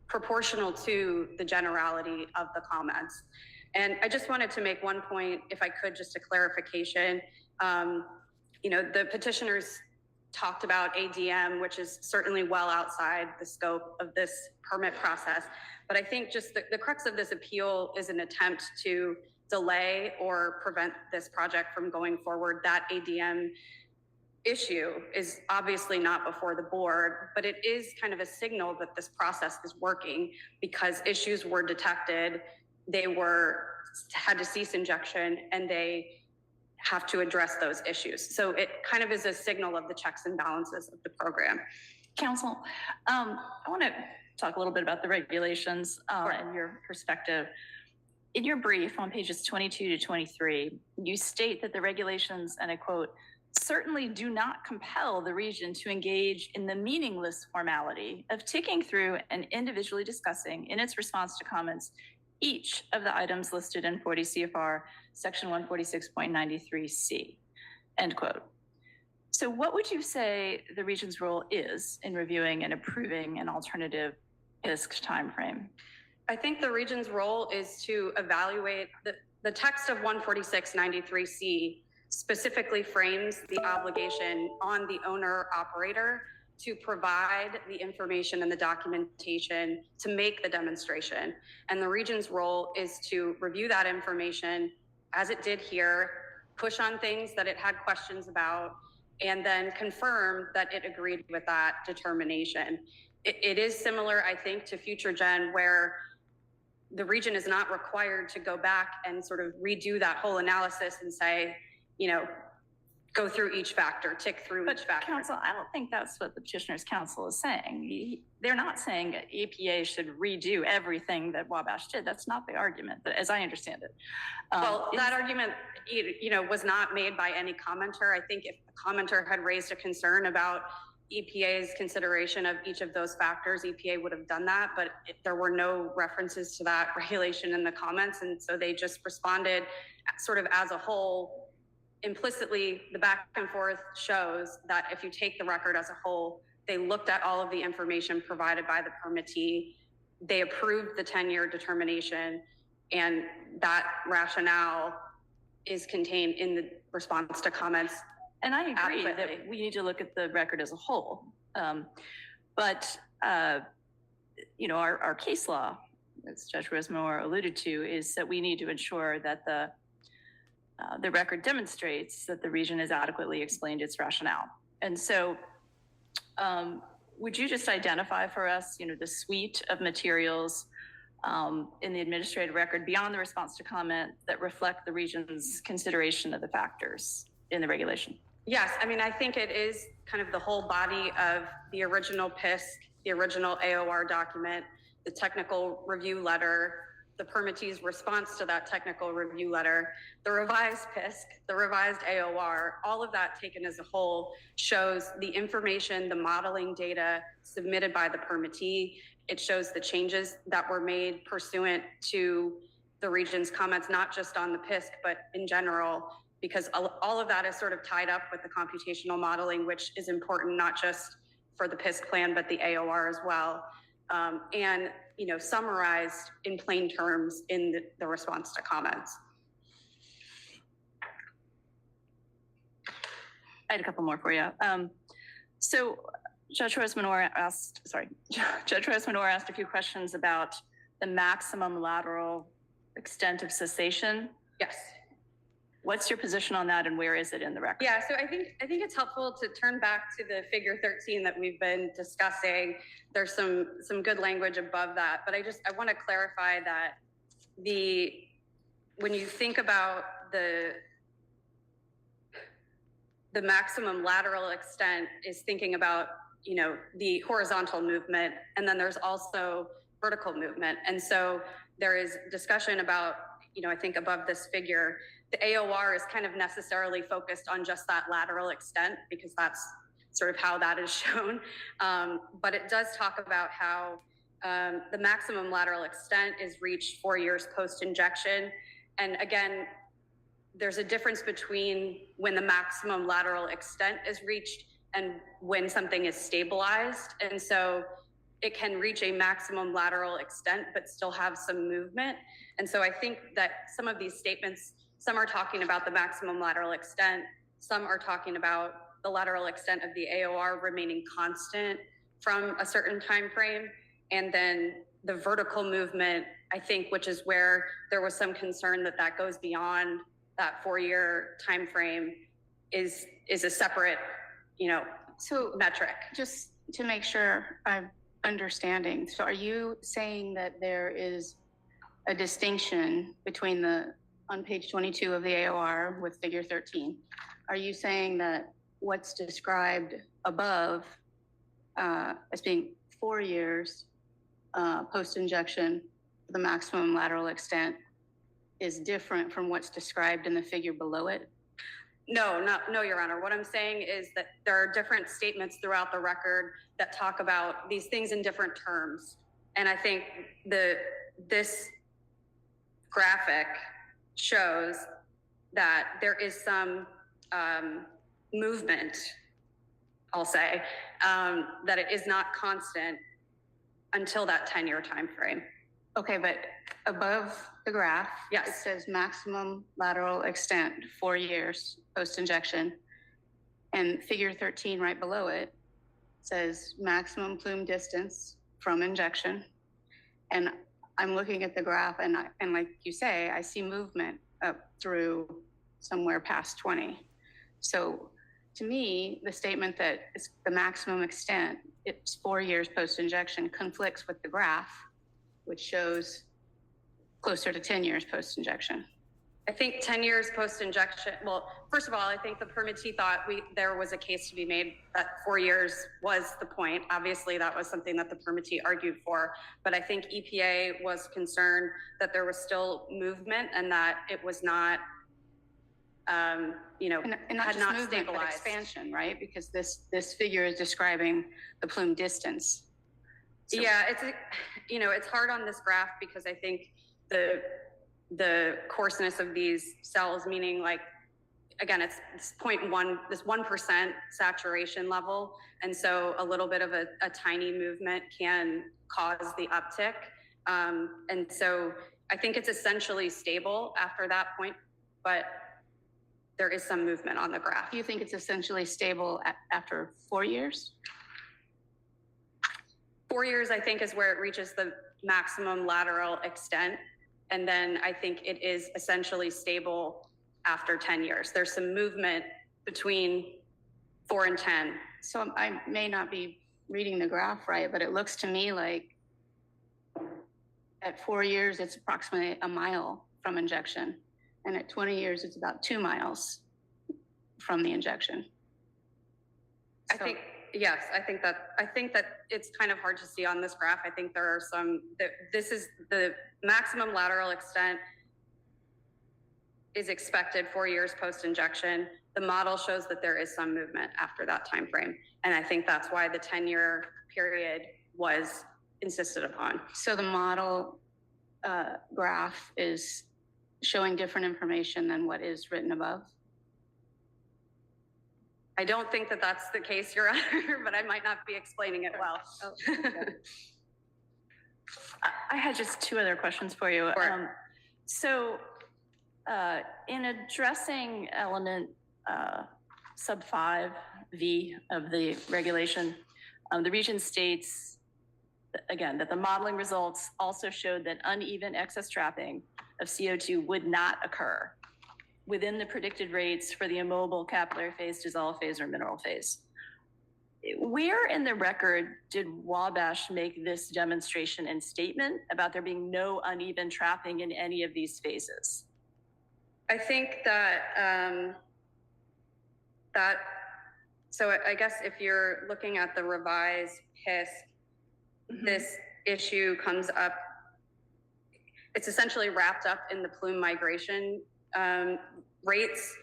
proportional to the generality of the comments. And I just wanted to make one point, if I could, just a clarification. You know, the petitioners talked about ADM, which is certainly well outside the scope of this permit process. But I think just the crux of this appeal is an attempt to delay or prevent this project from going forward. That ADM issue is obviously not before the board, but it is kind of a signal that this process is working because issues were detected, they had to cease injection, and they have to address those issues. So it kind of is a signal of the checks and balances of the program. Council, I want to talk a little bit about the regulations and your perspective. In your brief on pages 22 to 23, you state that the regulations, and I quote, certainly do not compel the region to engage in the meaningless formality of ticking through and individually discussing in its response to comments each of the items listed in 40 CFR section 146.93C, end quote. So what would you say the region's role is in reviewing and approving an alternative PISC timeframe? I think the region's role is to evaluate the text of 146.93C specifically frames the obligation on the owner operator to provide the information and the documentation to make the demonstration. And the region's role is to review that information as it did here, push on things that it had questions about, and then confirm that it agreed with that determination. It is similar, I think, to Future Gen, where the region is not required to go back and sort of redo that whole analysis and say, you know, go through each factor, tick through each factor. Council, I don't think that's what the petitioner's counsel is saying. They're not saying EPA should redo everything that Wabash did. That's not the argument, as I understand it. Well, that argument, you know, was not made by any commenter. I think if a commenter had raised a concern about EPA's consideration of each of those factors, EPA would have done that, but there were no references to that regulation in the comments. And so they just responded sort of as a whole. Implicitly, the back and forth shows that if you take the record as a whole, they looked at all of the information provided by the permittee, they approved the 10-year determination, and that rationale is contained in the response to comments. And I agree that we need to look at the record as a whole. But you know, our case law, as Judge Rosemore alluded to, is that we need to ensure that the record demonstrates that the region has adequately explained its rationale. And so would you just identify for us, you know, the suite of materials in the administrative record beyond the response to comment that reflect the region's consideration of the factors in the regulation? Yes, I mean, I think it is kind of the whole body of the original PISC, the original AOR document, the technical review letter, the permittee's response to that technical review letter, the revised PISC, the revised AOR, all of that taken as a whole shows the information, the modeling data submitted by the permittee. It shows the changes that were made pursuant to the region's comments, not just on the PISC, but in general, because all of that is sort of tied up with the computational modeling, which is important not just for the PISC plan, but the AOR as well. And, you know, summarized in plain terms in the response to comments. I had a couple more for you. So Judge Rosemore asked a few questions about the maximum lateral extent of cessation. Yes. What's your position on that, and where is it in the record? Yeah, so I think it's helpful to turn back to the figure 13 that we've been discussing. There's some good language above that, but I want to clarify that when you think about the maximum lateral extent is thinking about, you know, the horizontal movement, and then there's also vertical movement. And so there is discussion about, you know, I think above this figure, the AOR is kind of necessarily focused on just that lateral extent because that's sort of how that is shown. But it does talk about how the maximum lateral extent is reached 4 years post-injection. And again, there's a difference between when the maximum lateral extent is reached and when something is stabilized. And so it can reach a maximum lateral extent, but still have some movement. And so I think that some of these statements, some are talking about the maximum lateral extent, some are talking about the lateral extent of the AOR remaining constant from a certain time frame. And then the vertical movement, I think, which is where there was some concern that goes beyond that 4-year time frame, is a separate, you know, metric. Just to make sure I'm understanding, so are you saying that there is a distinction between on page 22 of the AOR with figure 13, are you saying that what's described above as being 4 year post-injection, the maximum lateral extent, is different from what's described in the figure below it? No, Your Honor. What I'm saying is that there are different statements throughout the record that talk about these things in different terms. And I think this graphic shows that there is some movement, I'll say, that it is not constant until that 10-year time frame. Okay, but above the graph, yes, it says maximum lateral extent, 4 years post-injection. And figure 13 right below it says maximum plume distance from injection. And I'm looking at the graph, and like you say, I see movement up through somewhere past 20. So to me, the statement that it's the maximum extent, it's 4 years post-injection, conflicts with the graph, which shows closer to 10 years post-injection? I think 10 years post-injection, well, first of all, I think the permittee thought there was a case to be made that 4 years was the point. Obviously, that was something that the permittee argued for, but I think EPA was concerned that there was still movement and that it was not, And not had just not movement, but stabilized. expansion, right? Because this figure is describing the plume distance. So- Yeah, it's hard on this graph because I think the coarseness of these cells, meaning like, again, it's 0.1, this 1% saturation level. And so a little bit of a tiny movement can cause the uptick. And so I think it's essentially stable after that point, but there is some movement on the graph. Do you think it's essentially stable after 4 years? 4 years, I think, is where it reaches the maximum lateral extent. And then I think it is essentially stable after 10 years. There's some movement between 4 and 10. So I may not be reading the graph right, but it looks to me like at 4 years, it's approximately a mile from injection. And at 20 years, it's about 2 miles from the injection. I think, yes, I think that it's kind of hard to see on this graph. I think there are this is the maximum lateral extent is expected 4 years post-injection. The model shows that there is some movement after that time frame. And I think that's why the 10-year period was insisted upon. So the model graph is showing different information than what is written above? I don't think that that's the case, Your Honor, but I might not be explaining it well. I had just 2 other questions for you. Sure. In addressing element sub 5V of the regulation, the region states, again, that the modeling results also showed that uneven excess trapping of CO2 would not occur within the predicted rates for the immobile capillary phase, dissolve phase, or mineral phase. Where in the record did Wabash make this demonstration and statement about there being no uneven trapping in any of these phases? I think that, so I guess if you're looking at the revised HISC, this issue comes up, it's essentially wrapped up in the plume migration rates.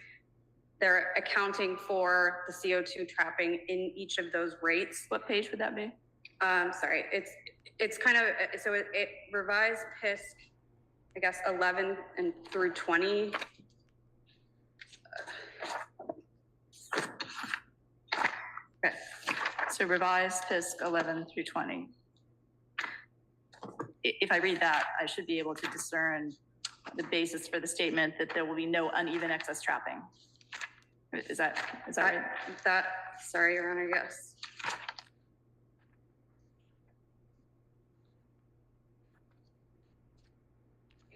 They're accounting for the CO2 trapping in each of those rates. What page would that be? Sorry, it's kind of, so it revised HISC, I guess, 11 and through 20. Okay. So revised HISC 11 through 20. If I read that, I should be able to discern the basis for the statement that there will be no uneven excess trapping. Is that right? Sorry, Your Honor, yes.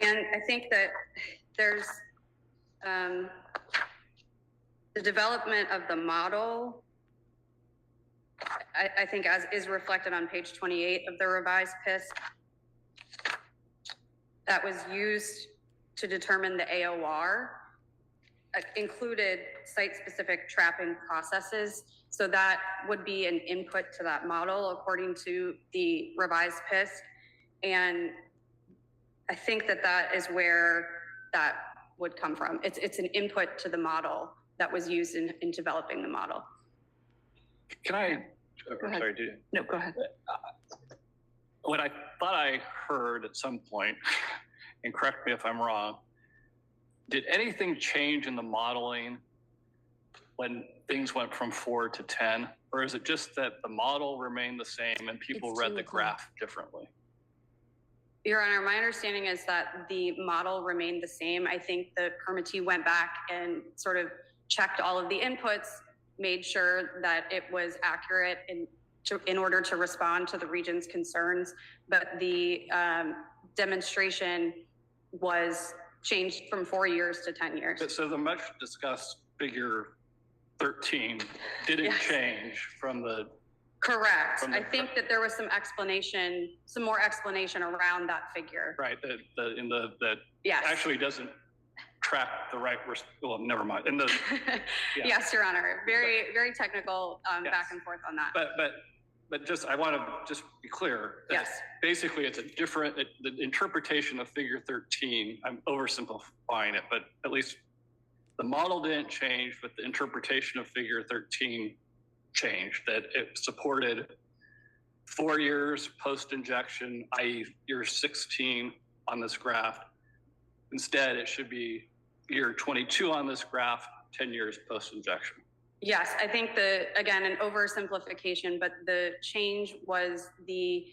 And I think that there's the development of the model, I think, as is reflected on page 28 of the revised PISC, that was used to determine the AOR, included site-specific trapping processes. So that would be an input to that model according to the revised PISC. And I think that that is where that would come from. It's an input to the model that was used in developing the model. Can I, Go ahead. sorry, do No, go ahead. what I thought I heard at some point, and correct me if I'm wrong, did anything change in the modeling when things went from 4 to 10? Or is it just that the model remained the same and people It's read the 2 graph differently? Your Honor, my understanding is that the model remained the same. I think the permittee went back and sort of checked all of the inputs, made sure that it was accurate in order to respond to the region's concerns. But the demonstration was changed from 4 years to 10 years. So the much discussed figure 13 didn't Yes. change from the Correct. From I the- think that there was some more explanation around that figure. Right, that Yes. actually doesn't track the right, well, never mind. In the, yeah. Yes, Your Honor. Very technical Yes. back and forth on that. but just, I want to just be clear. that Yes. Basically, it's the interpretation of figure 13, I'm oversimplifying it, but at least the model didn't change, but the interpretation of figure 13 changed, that it supported 4 years post-injection, i.e. year 16 on this graph. Instead, it should be year 22 on this graph, 10 years post-injection. Yes, I think again, an oversimplification, but the change was the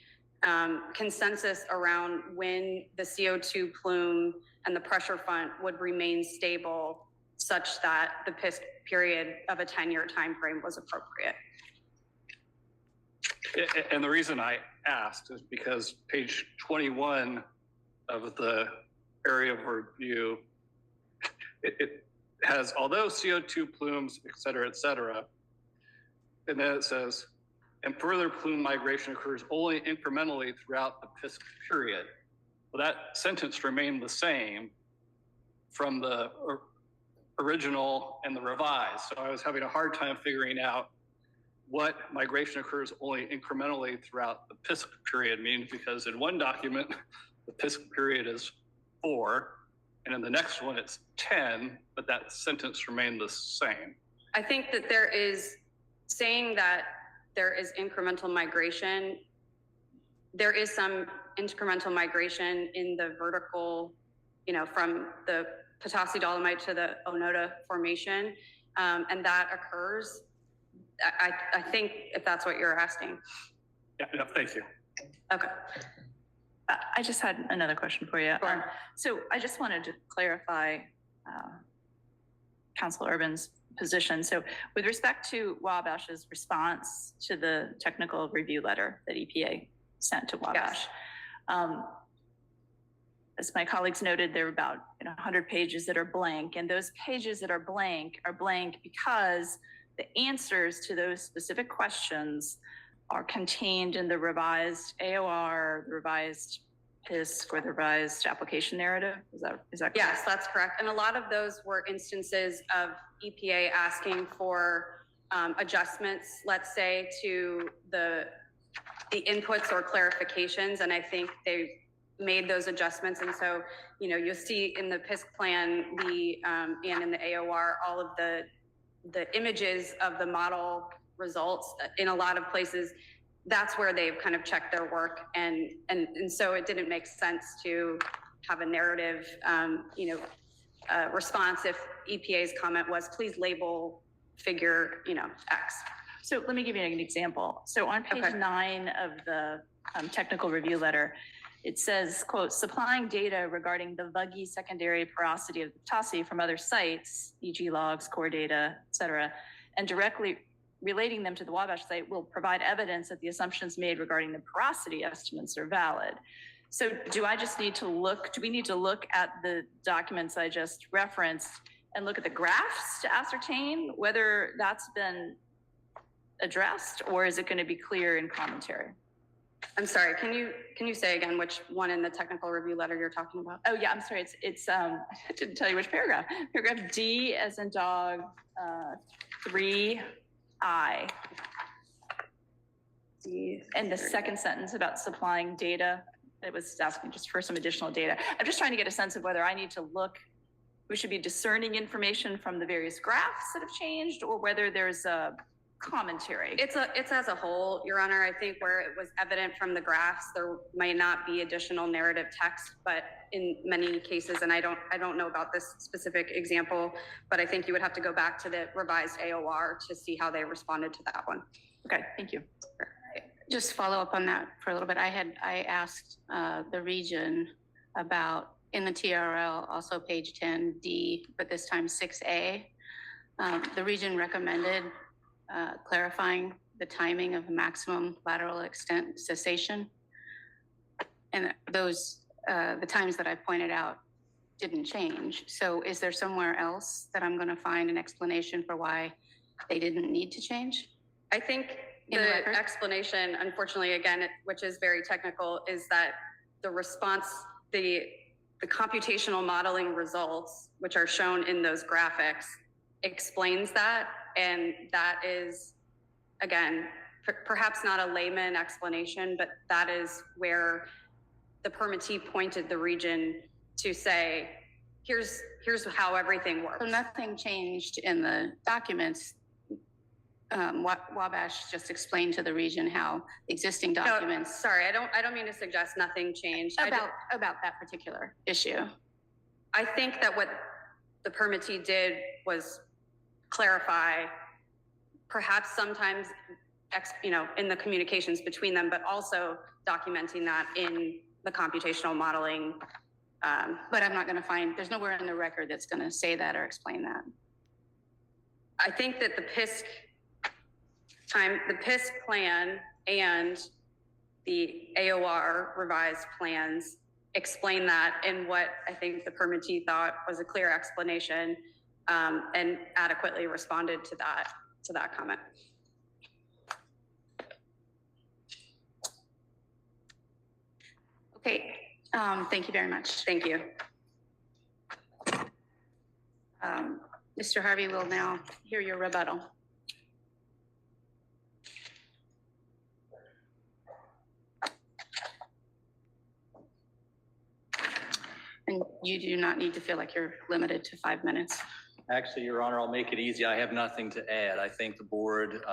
consensus around when the CO2 plume and the pressure front would remain stable such that the PISC period of a 10-year time frame was appropriate. And the reason I asked is because page 21 of the area of review, it has, although CO2 plumes, et cetera, and then it says, and further plume migration occurs only incrementally throughout the PISC period. Well, that sentence remained the same from the original and the revised. So I was having a hard time figuring out what migration occurs only incrementally throughout the PISC period means, because in one document, the PISC period is 4, and in the next one it's 10, but that sentence remained the same. I think that there is saying that there is incremental migration. There is some incremental migration in the vertical, from the Potassi Dolomite to the Onoda Formation, and that occurs. I think if that's what you're asking. Yeah, thank you. Okay. I just had another question for you. Sure. So I just wanted to clarify Councilor Urban's position. So with respect to Wabash's response to the technical review letter that EPA sent to Wabash, as my colleagues noted, there are about 100 pages that are blank, and those pages that are blank because the answers to those specific questions are contained in the revised AOR, the revised PISC, or the revised application narrative. Is that correct? Yes, that's correct. And a lot of those were instances of EPA asking for adjustments, let's say, to the inputs or clarifications. And I think they made those adjustments. And so, you'll see in the PISC plan, and in the AOR, all of the images of the model results. In a lot of places, that's where they've kind of checked their work, and so it didn't make sense to have a narrative response if EPA's comment was, please label figure X. So let me give you an example. So on page 9 of the technical review letter, it says, quote, supplying data regarding the vuggy secondary porosity of the Potassi from other sites, e.g. logs, core data, et cetera, and directly relating them to the Wabash site will provide evidence that the assumptions made regarding the porosity estimates are valid. So do we need to look at the documents I just referenced and look at the graphs to ascertain whether that's been addressed, or is it going to be clear in commentary? I'm sorry, can you say again which one in the technical review letter you're talking about? Oh yeah, I'm sorry. It's I didn't tell you which paragraph. Paragraph D as in dog, 3I. And the second sentence about supplying data, it was asking just for some additional data. I'm just trying to get a sense of whether I need to we should be discerning information from the various graphs that have changed, or whether there's a commentary. It's as a whole, Your Honor. I think where it was evident from the graphs, there might not be additional narrative text, but in many cases, and I don't know about this specific example, but I think you would have to go back to the revised AOR to see how they responded to that one. Okay, thank you. Just follow up on that for a little bit. I asked the region about, in the TRL, also page 10D, but this time 6A, the region recommended clarifying the timing of maximum lateral extent cessation. And those, the times that I pointed out didn't change. So is there somewhere else that I'm going to find an explanation for why they didn't need to change? I think In the The record? explanation, unfortunately, again, which is very technical, is that the response, the computational modeling results, which are shown in those graphics, explains that. And that is, again, perhaps not a layman explanation, but that is where the permittee pointed the region to say, here's how everything works. So nothing changed in the documents. Wabash just explained to the region how the existing documents. No, sorry, I don't mean to suggest nothing changed. About that particular issue. I think that what the permittee did was clarify, perhaps sometimes, in the communications between them, but also documenting that in the computational modeling. But I'm not going to find, there's nowhere in the record that's going to say that or explain that. I think that the PISC plan and the AOR revised plans explain that in what I think the permittee thought was a clear explanation, and adequately responded to that comment. Okay, thank you very much. Thank you. Mr. Harvey will now hear your rebuttal. And you do not need to feel like you're limited to 5 minutes. Actually, Your Honor, I'll make it easy. I have nothing to add. I think the board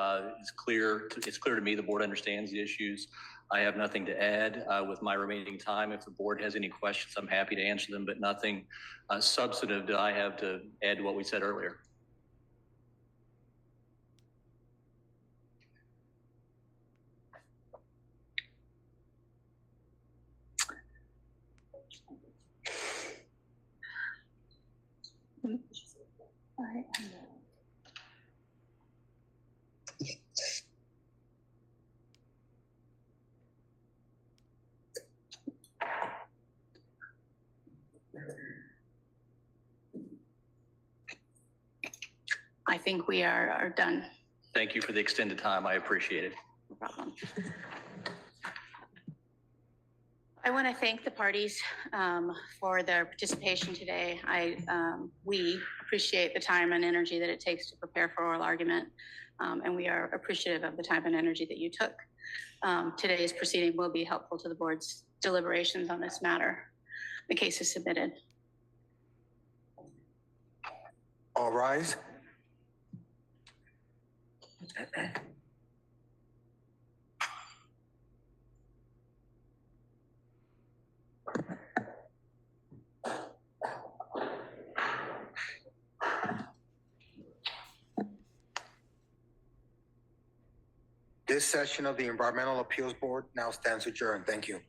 is clear. It's clear to me the board understands the issues. I have nothing to add with my remaining time. If the board has any questions, I'm happy to answer them, but nothing substantive that I have to add to what we said earlier. I think we are done. Thank you for the extended time. I appreciate it. No problem. I want to thank the parties for their participation today. We appreciate the time and energy that it takes to prepare for oral argument, and we are appreciative of the time and energy that you took. Today's proceeding will be helpful to the board's deliberations on this matter. The case is submitted. All rise. This session of the Environmental Appeals Board now stands adjourned. Thank you.